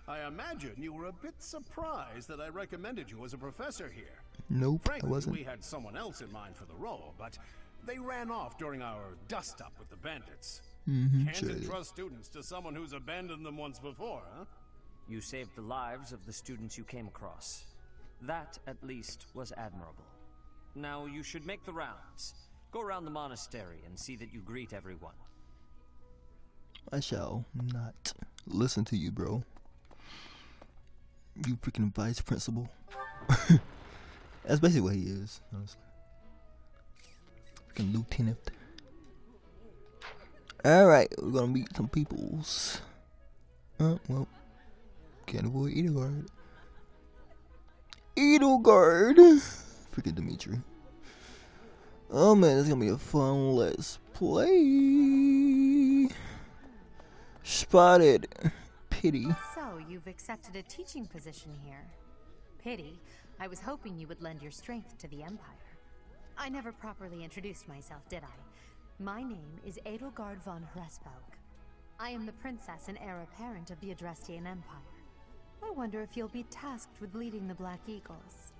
Speaker 5: I imagine you were a bit surprised that I recommended you as a professor here.
Speaker 1: Nope,
Speaker 5: Frankly,
Speaker 1: I wasn't.
Speaker 5: we had someone else in mind for the role, but they ran off during our dust-up with the bandits. Can't
Speaker 1: Sure
Speaker 5: entrust students to someone who's abandoned them once before, huh?
Speaker 9: You saved the lives of the students you came across. That, at least, was admirable. Now you should make the rounds. Go around the monastery and see that you greet everyone.
Speaker 1: I shall not listen to you, bro. You freaking vice principal. That's basically what he is, honestly. Freaking lieutenant. Alright, we're gonna meet some peoples. Well, can't avoid Edelgard. Freaking Dimitri. Oh man, this is gonna be a fun let's play. Spotted. Pity.
Speaker 7: So, you've accepted a teaching position here. Pity. I was hoping you would lend your strength to the Empire. I never properly introduced myself, did I? My name is Edelgard von Hresvelg. I am the princess and heir apparent of the Adrestian Empire. I wonder if you'll be tasked with leading the Black Eagles.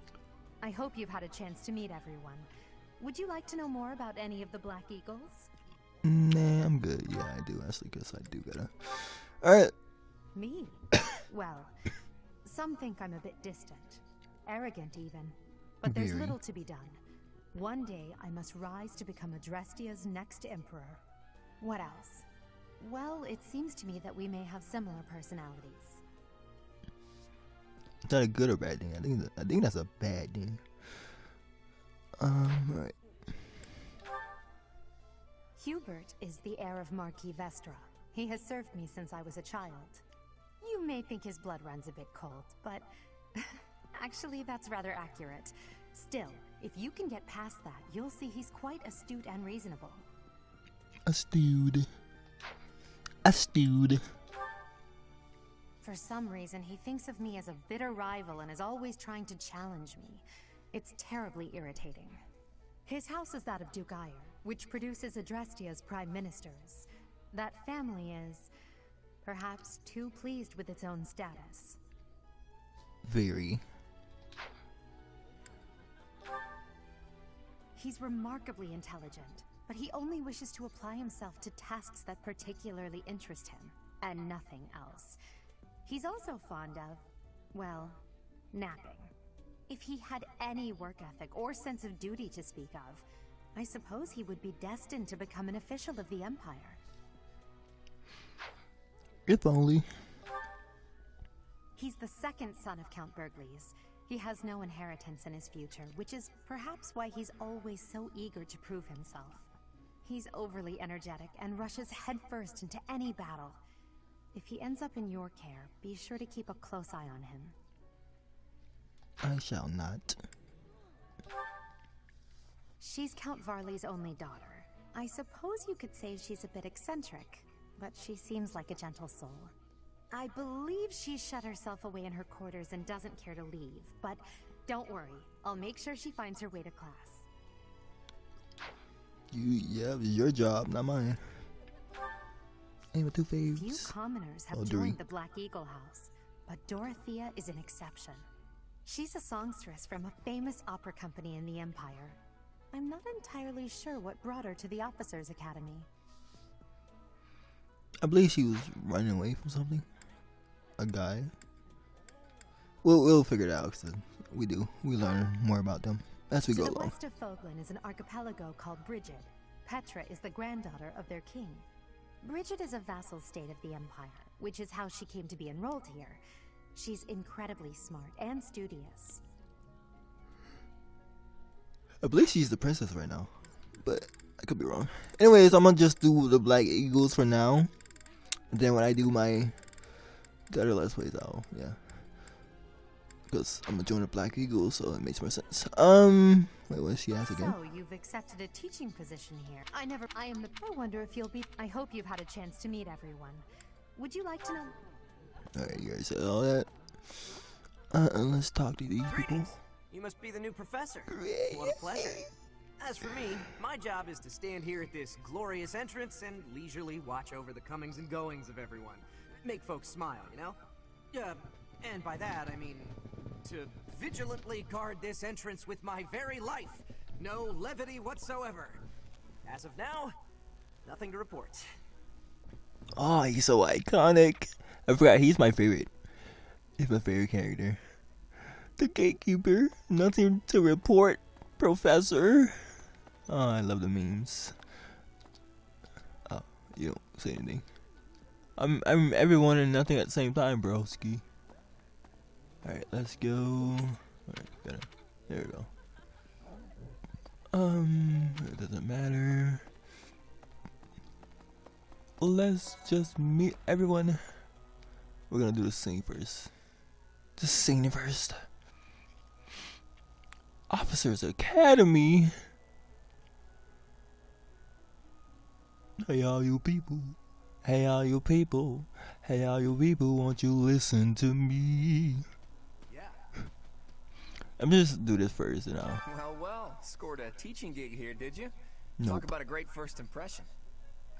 Speaker 7: I hope you've had a chance to meet everyone. Would you like to know more about any of the Black Eagles?
Speaker 1: Nah, I'm good. Yeah, I do actually, because I do gotta. Alright.
Speaker 7: Me? Well, some think I'm a bit distant. Arrogant, even. But there's
Speaker 1: Very.
Speaker 7: little to be done. One day, I must rise to become Adrestia's next emperor. What else? Well, it seems to me that we may have similar personalities.
Speaker 1: Is that a good or bad thing? I think that's a bad thing. Right.
Speaker 7: Hubert is the heir of Marquis Vestra. He has served me since I was a child. You may think his blood runs a bit cold, but actually that's rather accurate. Still, if you can get past that, you'll see he's quite astute and reasonable.
Speaker 1: Astute.
Speaker 7: For some reason, he thinks of me as a bitter rival and is always trying to challenge me. It's terribly irritating. His house is that of Duke Ire, which produces Adrestia's prime ministers. That family is, perhaps, too pleased with its own status.
Speaker 1: Very.
Speaker 7: He's remarkably intelligent, but he only wishes to apply himself to tasks that particularly interest him, and nothing else. He's also fond of, well, napping. If he had any work ethic or sense of duty to speak of, I suppose he would be destined to become an official of the Empire.
Speaker 1: If only.
Speaker 7: He's the second son of Count Burgleys. He has no inheritance in his future, which is perhaps why he's always so eager to prove himself. He's overly energetic and rushes headfirst into any battle. If he ends up in your care, be sure to keep a close eye on him.
Speaker 1: I shall not.
Speaker 7: She's Count Varley's only daughter. I suppose you could say she's a bit eccentric, but she seems like a gentle soul. I believe she's shut herself away in her quarters and doesn't care to leave, but don't worry, I'll make sure she finds her way to class.
Speaker 1: Yeah, it's your job, not mine. Ain't my two faves.
Speaker 7: Few commoners have joined the Black Eagle House, but Dorothea is an exception. She's a songstress from a famous opera company in the Empire. I'm not entirely sure what brought her to the Officers' Academy.
Speaker 1: I believe she was running away from something. A guy. We'll figure it out. Cause we learn more about them as we go
Speaker 7: To the
Speaker 1: along.
Speaker 7: west of Foglin is an archipelago called Brigid. Petra is the granddaughter of their king. Brigid is a vassal state of the Empire, which is how she came to be enrolled here. She's incredibly smart and studious.
Speaker 1: I believe she's the princess right now, but I could be wrong. Anyways, I'm gonna just do the Black Eagles for now. And then when I do the other Let's Plays, because I'm gonna join the Black Eagles, so it makes more sense. Wait, what she has again?
Speaker 7: So you've accepted a teaching position here. I wonder if you'll be. I hope you've had a chance to meet everyone. Would you like to know?
Speaker 1: Alright, you already said all that. Let's talk to these people.
Speaker 12: You must be the new professor. What a pleasure. As for me, my job is to stand here at this glorious entrance and leisurely watch over the comings and goings of everyone. Make folks smile, you know? And by that, I mean to vigilantly guard this entrance with my very life. No levity whatsoever. As of now, nothing to report.
Speaker 1: Oh, he's so iconic. I forgot he's my favorite. He's my favorite character. The gatekeeper. Nothing to report, Professor. Oh, I love the memes. Oh, you don't say anything. I'm everyone and nothing at the same time, broski. Alright, let's go. Alright, there we go. It doesn't matter. Let's just meet everyone. We're gonna do the singing first. Just singing first. Officers Academy. Hey all you people. Hey all you people. Hey all you people, won't you listen to me?
Speaker 8: Yeah.
Speaker 1: I'm just do this first and I'll.
Speaker 8: Well, scored a teaching gig here, did you?
Speaker 1: Nope.
Speaker 8: Talk about a great first impression.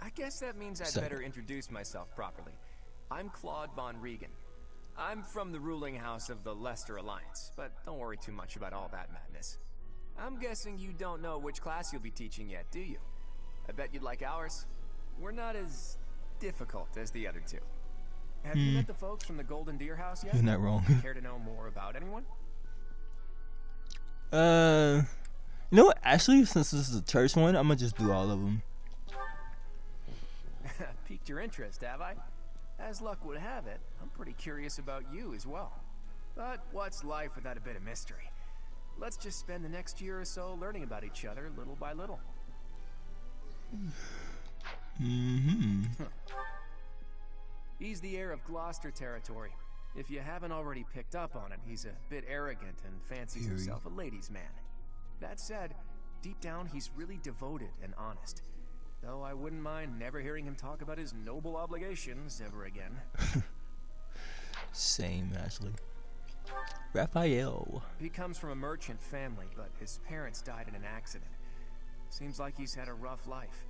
Speaker 8: I guess that means I'd better introduce myself properly. I'm Claude von Regan. I'm from the ruling house of the Leicester Alliance, but don't worry too much about all that madness. I'm guessing you don't know which class you'll be teaching yet, do you? I bet you'd like ours. We're not as difficult as the other two. Have you met the folks from the Golden Deer House yet?
Speaker 1: You're not wrong.
Speaker 8: Care to know more about anyone?
Speaker 1: You know what? Actually, since this is a church one, I'm gonna just do all of them.
Speaker 8: Piqued your interest, have I? As luck would have it, I'm pretty curious about you as well. But what's life without a bit of mystery? Let's just spend the next year or so learning about each other little by little. He's the heir of Gloucester territory. If you haven't already picked up on it, he's a bit arrogant and fancies himself a ladies' man. That said, deep down he's really devoted and honest. Though I wouldn't mind never hearing him talk about his noble obligations ever again.
Speaker 1: Same, actually. Raphael.
Speaker 8: He comes from a merchant family, but his parents died in an accident. Seems like he's had a rough life.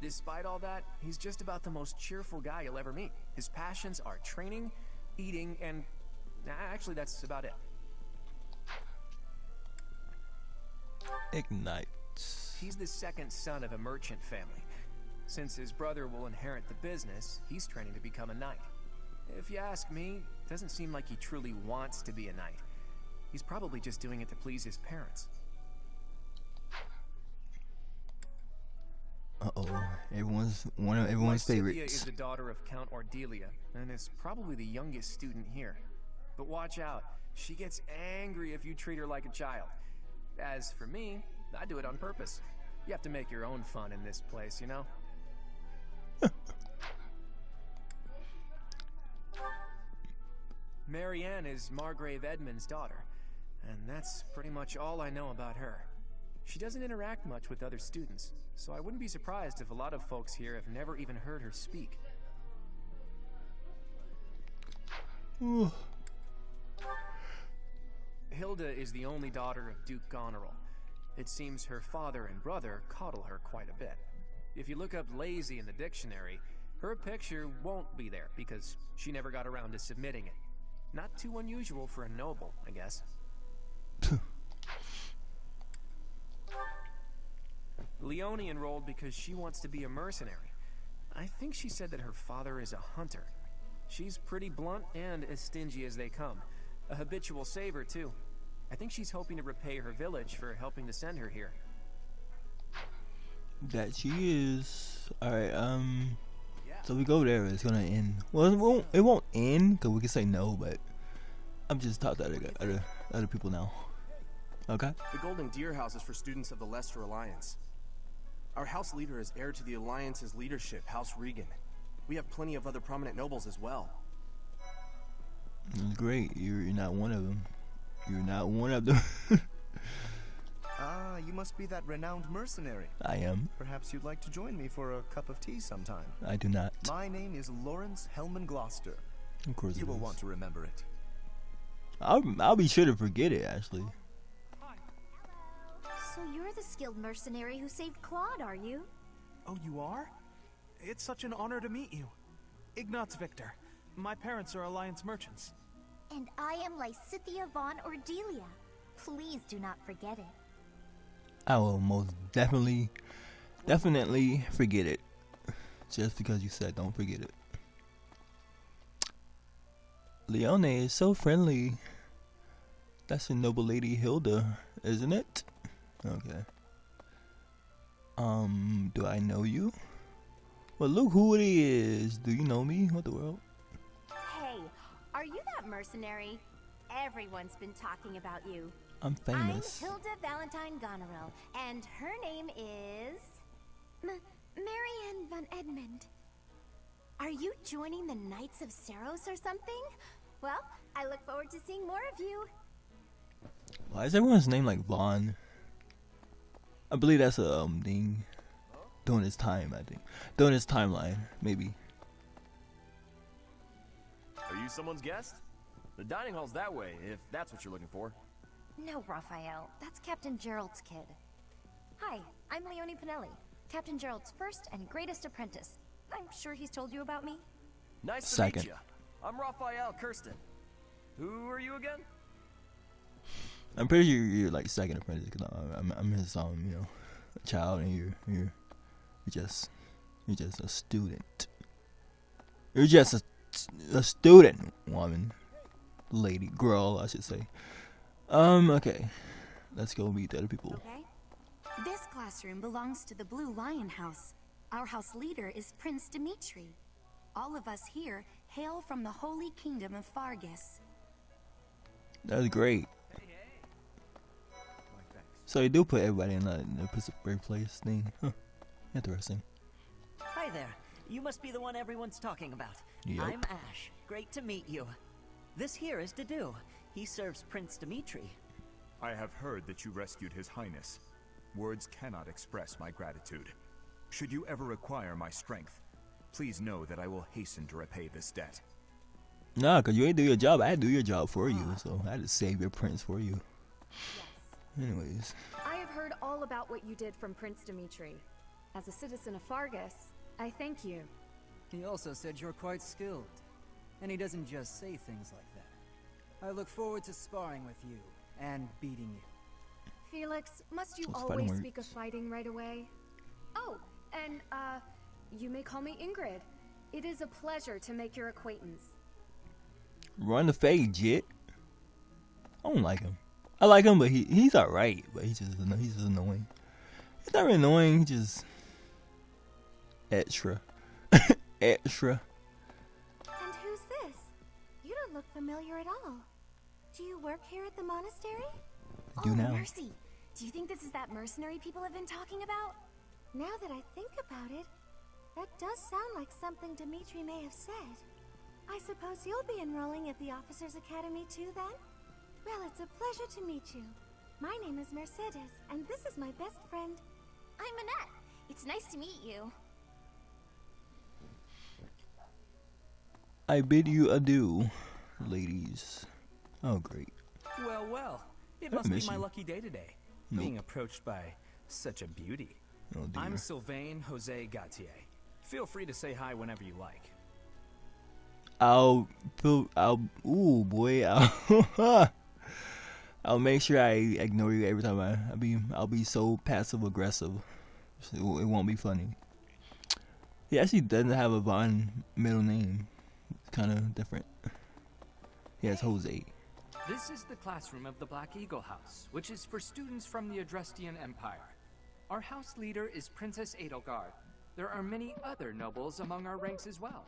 Speaker 8: Despite all that, he's just about the most cheerful guy you'll ever meet. His passions are training, eating, and... actually, that's about it.
Speaker 1: Ignite.
Speaker 8: He's the second son of a merchant family. Since his brother will inherit the business, he's training to become a knight. If you ask me, it doesn't seem like he truly wants to be a knight. He's probably just doing it to please his parents.
Speaker 1: Uh-oh. Everyone's one of everyone's favorites.
Speaker 8: Lysithea is the daughter of Count Ordelia, and is probably the youngest student here. But watch out, she gets angry if you treat her like a child. As for me, I do it on purpose. You have to make your own fun in this place, you know? Marianne is Margrave Edmund's daughter, and that's pretty much all I know about her. She doesn't interact much with other students, so I wouldn't be surprised if a lot of folks here have never even heard her speak. Hilda is the only daughter of Duke Goneril. It seems her father and brother coddle her quite a bit. If you look up lazy in the dictionary, her picture won't be there because she never got around to submitting it. Not too unusual for a noble, I guess. Leone enrolled because she wants to be a mercenary. I think she said that her father is a hunter. She's pretty blunt and as stingy as they come. A habitual saver, too. I think she's hoping to repay her village for helping to send her here.
Speaker 1: That she is. Alright, so we go there, it's gonna end. Well, it won't end, because we can say no, but I'm just talking to other people now. Okay?
Speaker 6: The Golden Deer House is for students of the Leicester Alliance. Our house leader is heir to the Alliance's leadership, House Regan. We have plenty of other prominent nobles as well.
Speaker 1: Great, you're not one of them. You're not one of them.
Speaker 13: Ah, you must be that renowned mercenary.
Speaker 1: I am.
Speaker 13: Perhaps you'd like to join me for a cup of tea sometime.
Speaker 1: I do not.
Speaker 13: My name is Lawrence Hellman Gloucester.
Speaker 1: Of course
Speaker 13: you will want to remember it.
Speaker 1: I'll be sure to forget it, actually.
Speaker 3: So you're the skilled mercenary who saved Claude, are you?
Speaker 14: Oh, you are? It's such an honor to meet you. Ignatz Victor. My parents are Alliance merchants.
Speaker 3: And I am Lysithea von Ordelia. Please do not forget it.
Speaker 1: I will most definitely forget it. Just because you said don't forget it. Leone is so friendly. That's the noble lady Hilda, isn't it? Okay. Do I know you? Well, look who it is. Do you know me? What the world?
Speaker 15: Hey, are you that mercenary? Everyone's been talking about you.
Speaker 1: I'm famous.
Speaker 3: I'm Hilda Valentine Goneril, and her name is... Marianne von Edmund. Are you joining the Knights of Seros or something? Well, I look forward to seeing more of you.
Speaker 1: Why is everyone's name like Vaughn? I believe that's a thing. During his time, I think. During his timeline, maybe.
Speaker 16: Are you someone's guest? The dining hall's that way, if that's what you're looking for.
Speaker 2: No, Raphael. That's Captain Gerald's kid. Hi, I'm Leone Pinelli, Captain Gerald's first and greatest apprentice. I'm sure he's told you about me.
Speaker 16: Nice to meet you. I'm Raphael Kirsten. Who are you again?
Speaker 1: I'm pretty sure you're like second apprentice, because I'm his child, and you're just a student. You're just a student, woman, lady, girl, I should say. Okay, let's go meet the other people.
Speaker 15: Okay. This classroom belongs to the Blue Lion House. Our house leader is Prince Dimitri. All of us here hail from the Holy Kingdom of Fargus.
Speaker 1: That's great. So you do put everybody in the Pacific place thing. Huh. Interesting.
Speaker 17: Hi there. You must be the one everyone's talking about.
Speaker 1: Yep.
Speaker 17: I'm Ash. Great to meet you. This here is Dedu. He serves Prince Dimitri.
Speaker 18: I have heard that you rescued His Highness. Words cannot express my gratitude. Should you ever require my strength, please know that I will hasten to repay this debt.
Speaker 1: Nah, cause you ain't do your job. I had to do your job for you, so I had to save your prince for you. Anyways.
Speaker 19: I have heard all about what you did from Prince Dimitri. As a citizen of Fargus, I thank you.
Speaker 20: He also said you're quite skilled. And he doesn't just say things like that. I look forward to sparring with you and beating you.
Speaker 19: Felix, must you
Speaker 1: Those fighting
Speaker 19: always speak of
Speaker 1: words.
Speaker 19: fighting right away? Oh, and, you may call me Ingrid. It is a pleasure to make your acquaintance.
Speaker 1: Run the fade, Jit. I don't like him. I like him, but he's alright. But he's just annoying. He's not really annoying. He's just extra, extra.
Speaker 3: And who's this? You don't look familiar at all. Do you work here at the monastery?
Speaker 1: I do now.
Speaker 3: Mercy. Do you think this is that mercenary people have been talking about? Now that I think about it, that does sound like something Dimitri may have said. I suppose you'll be enrolling at the Officers' Academy too, then? Well, it's a pleasure to meet you. My name is Mercedes, and this is my best friend.
Speaker 15: I'm Annette. It's nice to meet you.
Speaker 1: I bid you adieu, ladies. Oh, great.
Speaker 8: Well, well. It
Speaker 1: I
Speaker 8: must be
Speaker 1: miss
Speaker 8: my
Speaker 1: you.
Speaker 8: lucky day today.
Speaker 1: Nope.
Speaker 8: Being approached by such a beauty.
Speaker 1: Oh, dear.
Speaker 8: I'm Sylvain Jose Gautier. Feel free to say hi whenever you like.
Speaker 1: Ooh, boy. I'll make sure I ignore you every time I'll be so passive aggressive. So it won't be funny. He actually doesn't have a Von middle name. It's kind of different. He has Jose.
Speaker 21: This is the classroom of the Black Eagle House, which is for students from the Adrestian Empire. Our house leader is Princess Edelgard. There are many other nobles among our ranks as well.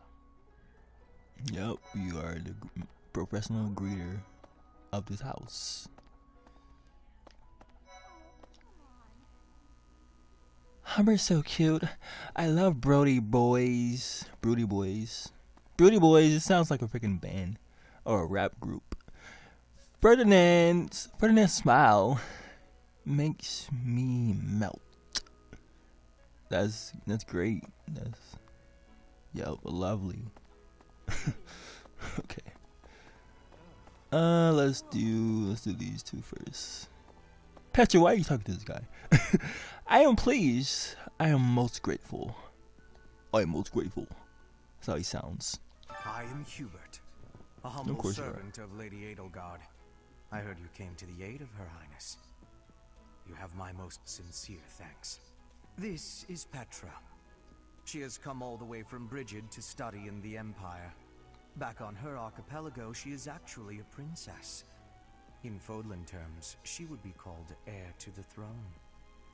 Speaker 1: Yep, you are the professional greeter of this house. Humber's so cute. I love Brody Boys. Broody Boys. Broody Boys, it sounds like a freaking band or a rap group. Ferdinand's smile makes me melt. That's great. Lovely. Okay. Let's do these two first. Petra, why are you talking to this guy? I am pleased. I am most grateful. I am most grateful. That's how he sounds.
Speaker 6: I am Hubert, a
Speaker 1: Of
Speaker 6: humble
Speaker 1: course you are.
Speaker 6: servant of Lady Edelgard. I heard you came to the aid of Her Highness. You have my most sincere thanks. This is Petra. She has come all the way from Brigid to study in the Empire. Back on her archipelago, she is actually a princess. In Fodlan terms, she would be called heir to the throne.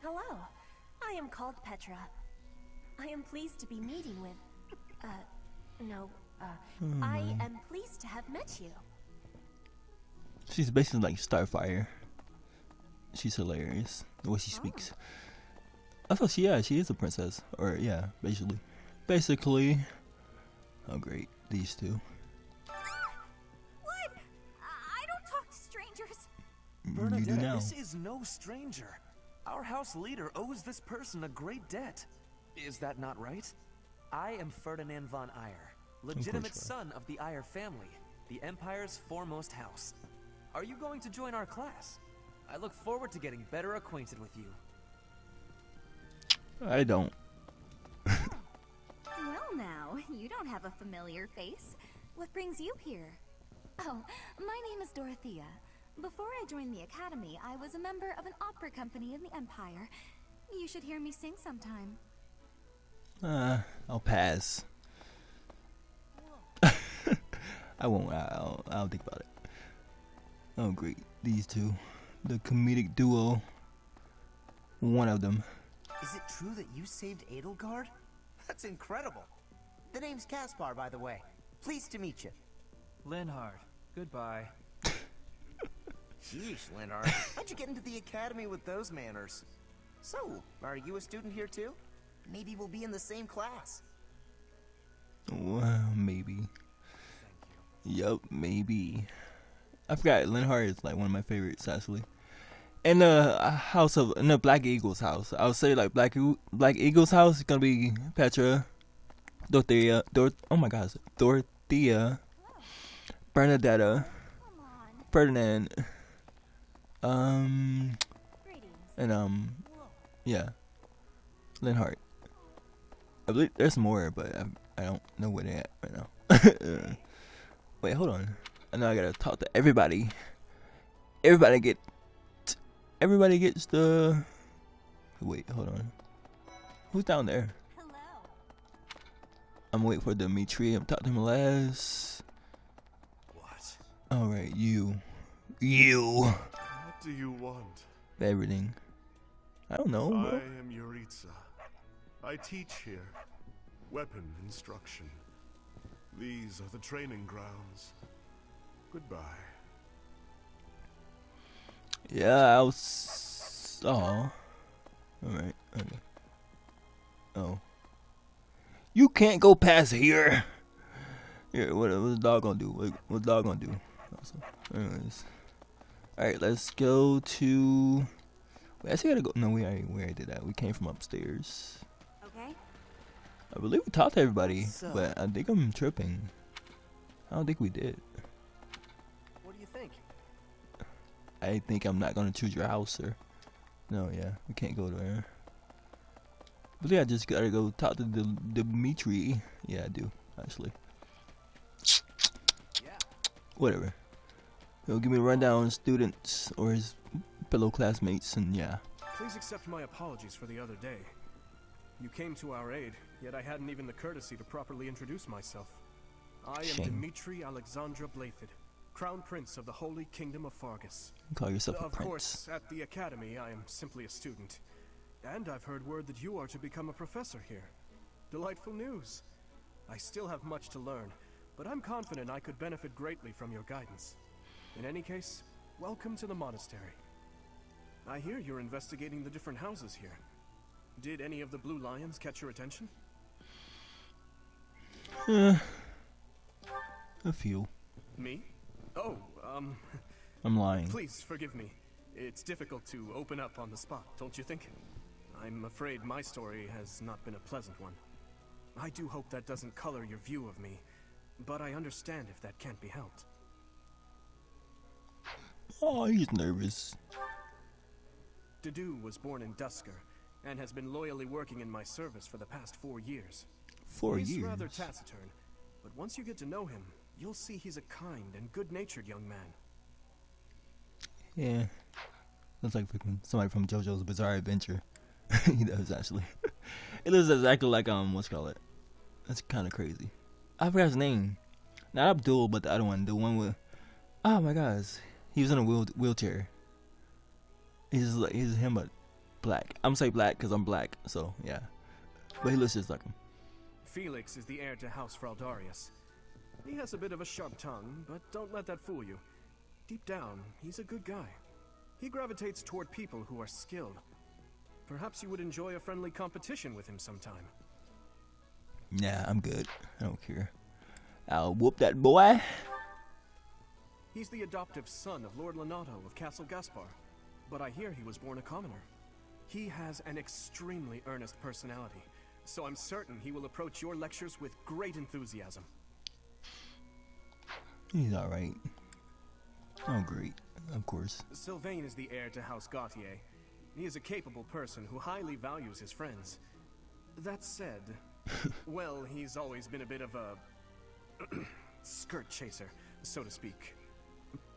Speaker 15: Hello. I am called Petra. I am pleased to be meeting with... I am pleased to have met you.
Speaker 1: She's basically like Starfire. She's hilarious the way she speaks. I thought she is a princess, or yeah, basically. Oh great, these two.
Speaker 15: What? I don't talk to strangers.
Speaker 1: You do
Speaker 6: Bernadette,
Speaker 1: now.
Speaker 6: this is no stranger. Our house leader owes this person a great debt. Is that not right?
Speaker 9: I am Ferdinand von Eyre, legitimate son of the Eyre family, the Empire's foremost house. Are you going to join our class? I look forward to getting better acquainted with you.
Speaker 1: I don't.
Speaker 15: Well now, you don't have a familiar face. What brings you here? Oh, my name is Dorothea. Before I joined the academy, I was a member of an opera company in the Empire. You should hear me sing sometime.
Speaker 1: I'll pass. I won't. I'll think about it. Oh great, these two, the comedic duo. One of them.
Speaker 22: Is it true that you saved Edelgard? That's incredible. The name's Caspar, by the way. Pleased to meet you.
Speaker 8: Linhard, goodbye.
Speaker 22: Sheesh, Linhard. How'd you get into the academy with those manners? So, are you a student here too? Maybe we'll be in the same class.
Speaker 1: Well, maybe. Yup, maybe. I forgot. Linhart is like one of my favorites actually. In the Black Eagle's house, I would say like Black Eagle's house is gonna be Petra, Dorothea, Bernadetta, Ferdinand, and Linhart. I believe there's more, but I don't know where they're at right now. Wait, hold on. I know I gotta talk to everybody. Everybody everybody gets the. Wait, hold on. Who's down there? I'm waiting for Dimitri. I'm talking to him last.
Speaker 4: What?
Speaker 1: All right, you.
Speaker 4: What do you want?
Speaker 1: Everything. I don't know.
Speaker 4: I
Speaker 1: Bro.
Speaker 4: am Yuritsa. I teach here. Weapon instruction. These are the training grounds. Goodbye.
Speaker 1: Yeah, I was. Oh. All right. Okay. Oh. You can't go past here. Here, what's the dog gonna do? What's the dog gonna do? Awesome. Anyways. Alright, let's go to. Wait, I still gotta go. No, we already did that. We came from upstairs.
Speaker 3: Okay.
Speaker 1: I believe we talked to everybody,
Speaker 12: So-
Speaker 1: but I think I'm tripping. I don't think we did.
Speaker 12: What do you think?
Speaker 1: I think I'm not gonna choose your house, sir. No, yeah, we can't go there. I believe I just gotta go talk to Dimitri. Yeah, I do, actually. Whatever. He'll give me a rundown on students or his fellow classmates, and yeah.
Speaker 6: Please accept my apologies for the other day. You came to our aid, yet I hadn't even the courtesy to properly introduce myself. I am
Speaker 1: Shame.
Speaker 6: Dimitri Alexandra Blaithid, Crown Prince of the Holy Kingdom of Fargus.
Speaker 1: Call yourself a
Speaker 6: Of
Speaker 1: prince.
Speaker 6: course, at the Academy, I am simply a student. And I've heard word that you are to become a professor here. Delightful news. I still have much to learn, but I'm confident I could benefit greatly from your guidance. In any case, welcome to the monastery. I hear you're investigating the different houses here. Did any of the Blue Lions catch your attention?
Speaker 1: A few.
Speaker 6: Me? Oh,
Speaker 1: I'm lying.
Speaker 6: Please forgive me. It's difficult to open up on the spot, don't you think? I'm afraid my story has not been a pleasant one. I do hope that doesn't color your view of me, but I understand if that can't be helped.
Speaker 1: Oh, he's nervous.
Speaker 6: Dedu was born in Dusker, and has been loyally working in my service for the past 4 years.
Speaker 1: 4
Speaker 6: He's
Speaker 1: years?
Speaker 6: rather taciturn, but once you get to know him, you'll see he's a kind and good-natured young man.
Speaker 1: Yeah. Looks like somebody from JoJo's Bizarre Adventure. He does, actually. It looks exactly like, what's it called? That's kind of crazy. I forgot his name. Not Abdul, but the other one. The one with, oh my gosh. He was in a wheelchair. He's him, but black. I'm saying black because I'm black, so yeah. But he looks just like him.
Speaker 6: Felix is the heir to House Fraldarius. He has a bit of a sharp tongue, but don't let that fool you. Deep down, he's a good guy. He gravitates toward people who are skilled. Perhaps you would enjoy a friendly competition with him sometime.
Speaker 1: Nah, I'm good. I don't care. I'll whoop that boy.
Speaker 6: He's the adoptive son of Lord Lenato of Castle Gaspar, but I hear he was born a commoner. He has an extremely earnest personality, so I'm certain he will approach your lectures with great enthusiasm.
Speaker 1: He's alright. Oh, great. Of course.
Speaker 6: Sylvain is the heir to House Gautier. He is a capable person who highly values his friends. That said, well, he's always been a bit of a skirt chaser, so to speak.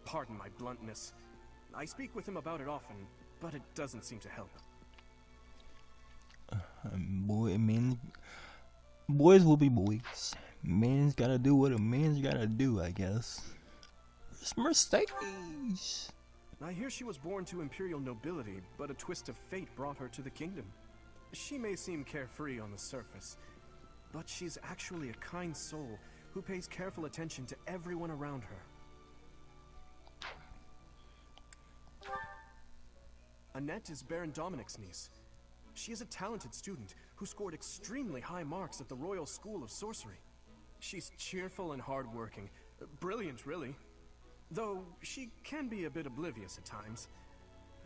Speaker 6: Pardon my bluntness. I speak with him about it often, but it doesn't seem to help.
Speaker 1: Boys will be boys. Man's gotta do what a man's gotta do, I guess. It's Mercedes.
Speaker 6: I hear she was born to imperial nobility, but a twist of fate brought her to the kingdom. She may seem carefree on the surface, but she's actually a kind soul who pays careful attention to everyone around her. Annette is Baron Dominic's niece. She is a talented student who scored extremely high marks at the Royal School of Sorcery. She's cheerful and hardworking. Brilliant, really. Though she can be a bit oblivious at times.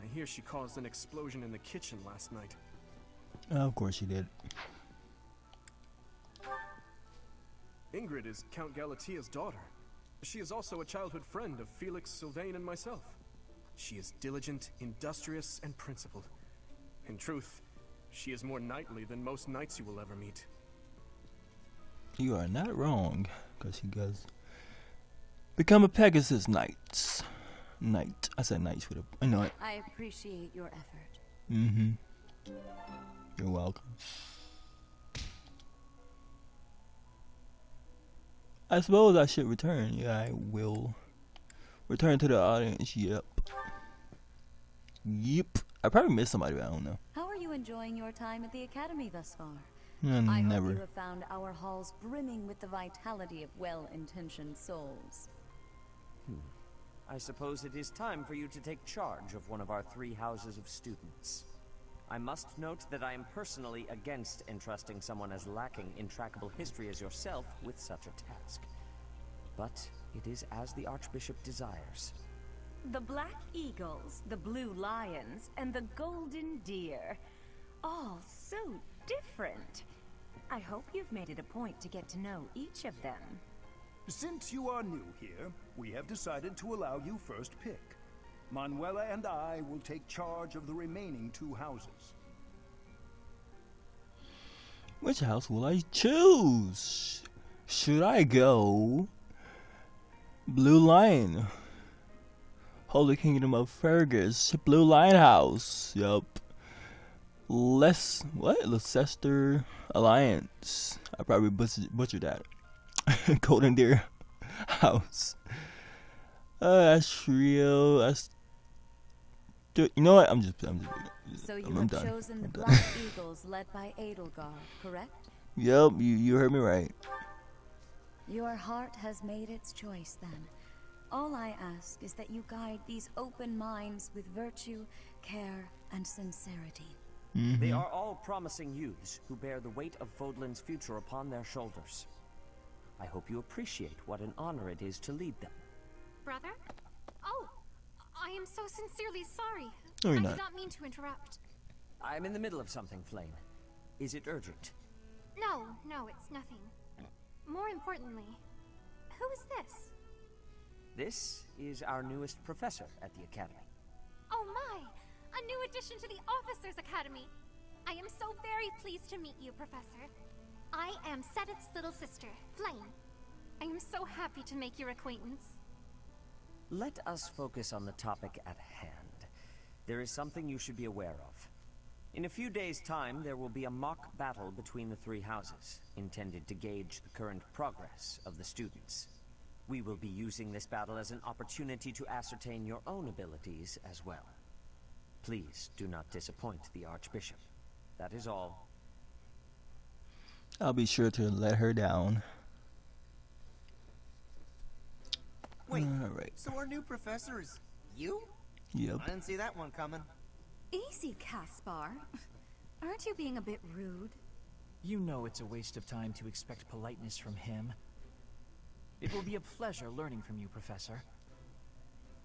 Speaker 6: I hear she caused an explosion in the kitchen last night.
Speaker 1: Of course she did.
Speaker 6: Ingrid is Count Galatia's daughter. She is also a childhood friend of Felix, Sylvain, and myself. She is diligent, industrious, and principled. In truth, she is more knightly than most knights you will ever meet.
Speaker 1: You are not wrong, because he does become a Pegasus Knight. Knight. I said knights with a. I know it.
Speaker 2: I appreciate your effort.
Speaker 1: Mm-hmm. You're welcome. I suppose I should return. Yeah, I will. Return to the audience. Yep. Yep. I probably missed somebody, but I don't know.
Speaker 2: How are you enjoying your time at the Academy thus far?
Speaker 1: Never.
Speaker 2: I hope you have found our halls brimming with the vitality of well-intentioned souls.
Speaker 9: I suppose it is time for you to take charge of one of our 3 houses of students. I must note that I am personally against entrusting someone as lacking in trackable history as yourself with such a task. But it is as the Archbishop desires.
Speaker 10: The Black Eagles, the Blue Lions, and the Golden Deer. All so different. I hope you've made it a point to get to know each of them.
Speaker 11: Since you are new here, we have decided to allow you first pick. Manuela and I will take charge of the remaining 2 houses.
Speaker 1: Which house will I choose? Should I go Blue Lion? Holy Kingdom of Fergus. Blue Lion House. Yup. Leicester Alliance. I probably butchered that. Golden Deer House. That's real. That's. You know what? I'm just.
Speaker 2: So you
Speaker 1: I'm
Speaker 2: have
Speaker 1: done.
Speaker 2: chosen the
Speaker 1: I'm done.
Speaker 2: Black Eagles led by Edelgard, correct?
Speaker 1: Yup. You heard me right.
Speaker 2: Your heart has made its choice then. All I ask is that you guide these open minds with virtue, care, and sincerity.
Speaker 9: They are all promising youths who bear the weight of Fodlan's future upon their shoulders. I hope you appreciate what an honor it is to lead them.
Speaker 23: Brother? Oh, I am so sincerely sorry.
Speaker 1: No, you're
Speaker 23: I
Speaker 1: not.
Speaker 23: did not mean to interrupt.
Speaker 9: I'm in the middle of something, Flame. Is it urgent?
Speaker 23: No, it's nothing. More importantly, who is this?
Speaker 9: This is our newest professor at the Academy.
Speaker 23: Oh my! A new addition to the Officers' Academy! I am so very pleased to meet you, Professor. I am Sedith's little sister, Flame. I am so happy to make your acquaintance.
Speaker 9: Let us focus on the topic at hand. There is something you should be aware of. In a few days' time, there will be a mock battle between the 3 houses, intended to gauge the current progress of the students. We will be using this battle as an opportunity to ascertain your own abilities as well. Please do not disappoint the Archbishop. That is all.
Speaker 1: I'll be sure to let her down.
Speaker 22: Wait,
Speaker 1: Alright.
Speaker 22: so our new professor is you?
Speaker 1: Yep.
Speaker 22: I didn't see that one coming.
Speaker 10: Easy, Caspar. Aren't you being a bit rude?
Speaker 24: You know it's a waste of time to expect politeness from him. It will be a pleasure learning from you, Professor.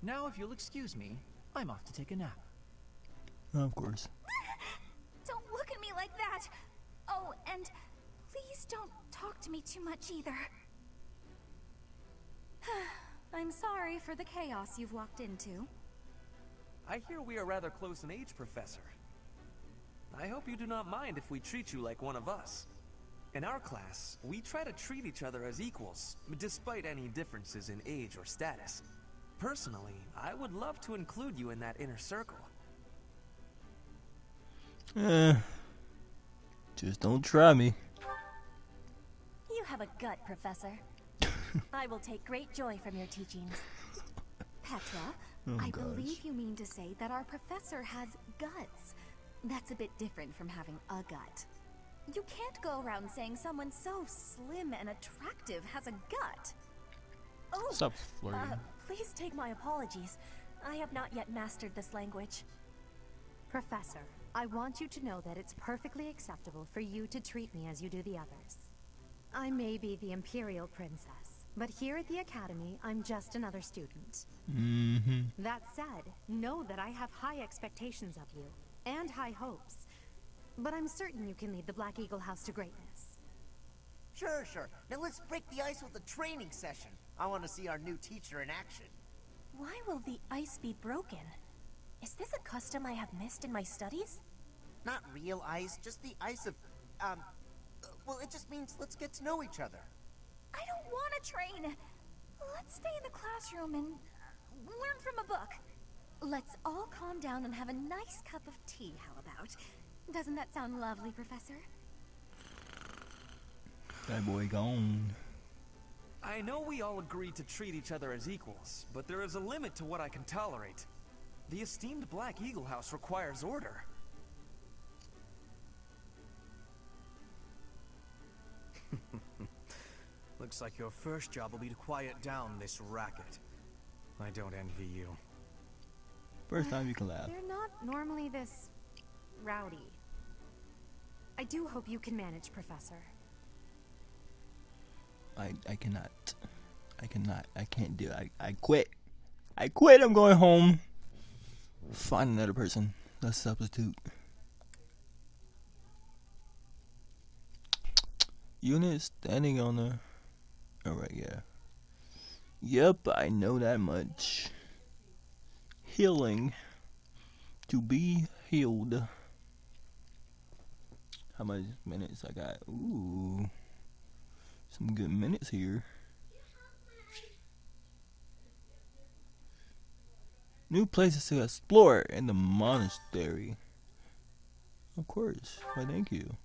Speaker 24: Now, if you'll excuse me, I'm off to take a nap.
Speaker 1: Of course.
Speaker 3: Don't look at me like that! Oh, and please don't talk to me too much either.
Speaker 10: I'm sorry for the chaos you've walked into.
Speaker 25: I hear we are rather close in age, Professor. I hope you do not mind if we treat you like one of us. In our class, we try to treat each other as equals, despite any differences in age or status. Personally, I would love to include you in that inner circle.
Speaker 1: Just don't try me.
Speaker 3: You have a gut, Professor. I will take great joy from your teachings.
Speaker 2: Petra,
Speaker 1: Oh,
Speaker 2: I
Speaker 1: gosh.
Speaker 2: believe you mean to say that our professor has guts. That's a bit different from having a gut. You can't go around saying someone so slim and attractive has a gut. Oh,
Speaker 1: Stop flirting.
Speaker 3: Please take my apologies. I have not yet mastered this language.
Speaker 7: Professor, I want you to know that it's perfectly acceptable for you to treat me as you do the others. I may be the Imperial Princess, but here at the Academy, I'm just another student. That said, know that I have high expectations of you, and high hopes. But I'm certain you can lead the Black Eagle House to greatness.
Speaker 22: Sure. Now let's break the ice with a training session. I want to see our new teacher in action.
Speaker 3: Why will the ice be broken? Is this a custom I have missed in my studies?
Speaker 22: Not real ice, just the ice of, well, it just means let's get to know each other.
Speaker 3: I don't want to train. Let's stay in the classroom and learn from a book.
Speaker 15: Let's all calm down and have a nice cup of tea, how about? Doesn't that sound lovely, Professor?
Speaker 1: That boy gone.
Speaker 25: I know we all agreed to treat each other as equals, but there is a limit to what I can tolerate. The esteemed Black Eagle House requires order.
Speaker 6: Looks like your first job will be to quiet down this racket. I don't envy you.
Speaker 1: First time you can laugh.
Speaker 7: They're not normally this rowdy. I do hope you can manage, Professor.
Speaker 1: I cannot. I can't do it. I quit. I quit. I'm going home. Find another person. Let's substitute. Unit standing on the... Alright, yeah. Yep, I know that much. Healing. To be healed. How much minutes I got? Ooh. Some good minutes here. New places to explore in the monastery. Of course. Why, thank you.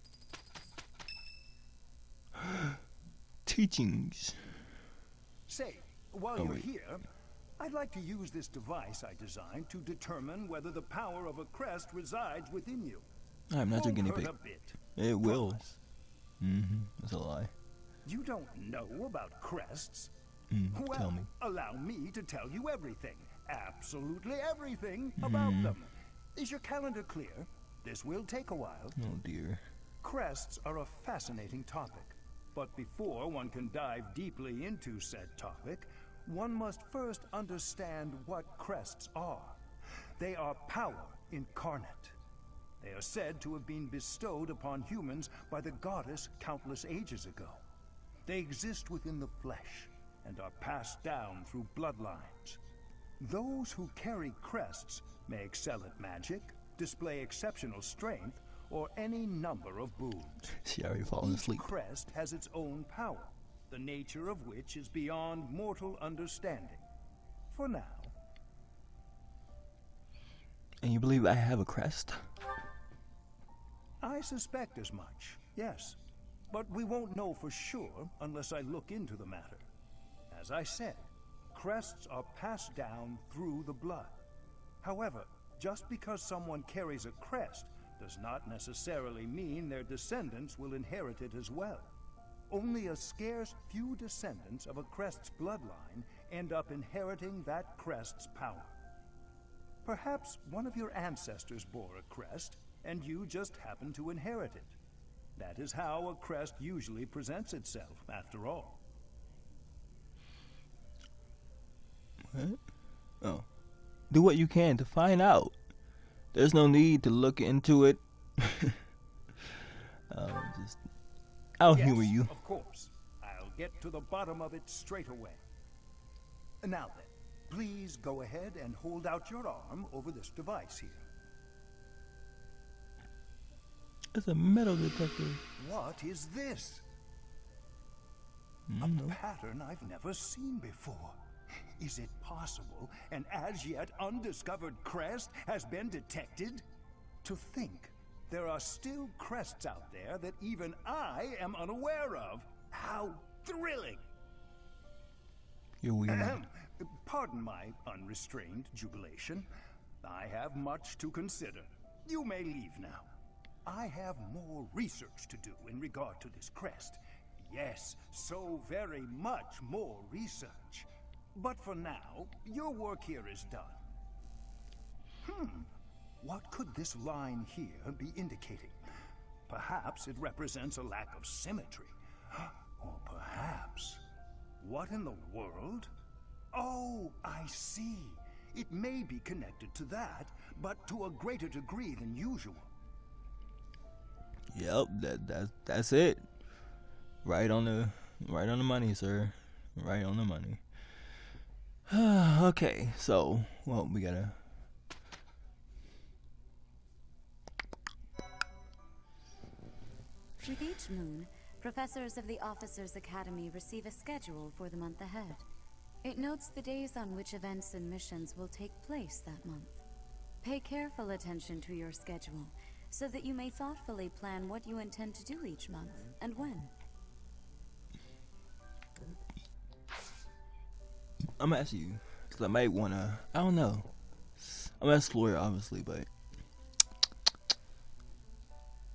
Speaker 1: Teachings.
Speaker 11: Say, while you're here, I'd like to use this device I designed to determine whether the power of a crest resides within you.
Speaker 1: I'm not your guinea pig. It will. That's a lie.
Speaker 11: You don't know about crests?
Speaker 1: Well, tell me.
Speaker 11: Allow me to tell you everything. Absolutely everything about them. Is your calendar clear? This will take a while.
Speaker 1: Oh dear.
Speaker 11: Crests are a fascinating topic. But before one can dive deeply into said topic, one must first understand what crests are. They are power incarnate. They are said to have been bestowed upon humans by the goddess countless ages ago. They exist within the flesh and are passed down through bloodlines. Those who carry crests may excel at magic, display exceptional strength, or any number of boons.
Speaker 1: She already fallen asleep.
Speaker 11: Each crest has its own power, the nature of which is beyond mortal understanding. For now.
Speaker 1: And you believe I have a crest?
Speaker 11: I suspect as much, yes. But we won't know for sure unless I look into the matter. As I said, crests are passed down through the blood. However, just because someone carries a crest does not necessarily mean their descendants will inherit it as well. Only a scarce few descendants of a crest's bloodline end up inheriting that crest's power. Perhaps one of your ancestors bore a crest, and you just happen to inherit it. That is how a crest usually presents itself, after all.
Speaker 1: What? Oh. Do what you can to find out. There's no need to look into it. I'll humor you.
Speaker 11: Of course. I'll get to the bottom of it straight away. Now then, please go ahead and hold out your arm over this device here.
Speaker 1: It's a metal detector.
Speaker 11: What is this? A pattern I've never seen before. Is it possible an as yet undiscovered crest has been detected? To think there are still crests out there that even I am unaware of. How thrilling!
Speaker 1: You're weird.
Speaker 11: Pardon my unrestrained jubilation. I have much to consider. You may leave now. I have more research to do in regard to this crest. Yes, so very much more research. But for now, your work here is done. What could this line here be indicating? Perhaps it represents a lack of symmetry. Or perhaps... What in the world? Oh, I see. It may be connected to that, but to a greater degree than usual.
Speaker 1: Yep, that's it. Right on the money, sir. Right on the money. Okay, so we gotta.
Speaker 2: With each moon, professors of the Officers' Academy receive a schedule for the month ahead. It notes the days on which events and missions will take place that month. Pay careful attention to your schedule, so that you may thoughtfully plan what you intend to do each month, and when.
Speaker 1: I'm asking you, because I might want to, I don't know. I'm gonna explore it, obviously, but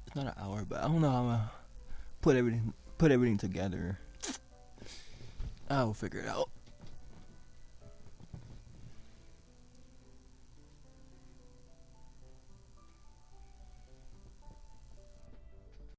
Speaker 1: it's not an hour, but I don't know how I'm gonna put everything together. I'll figure it out.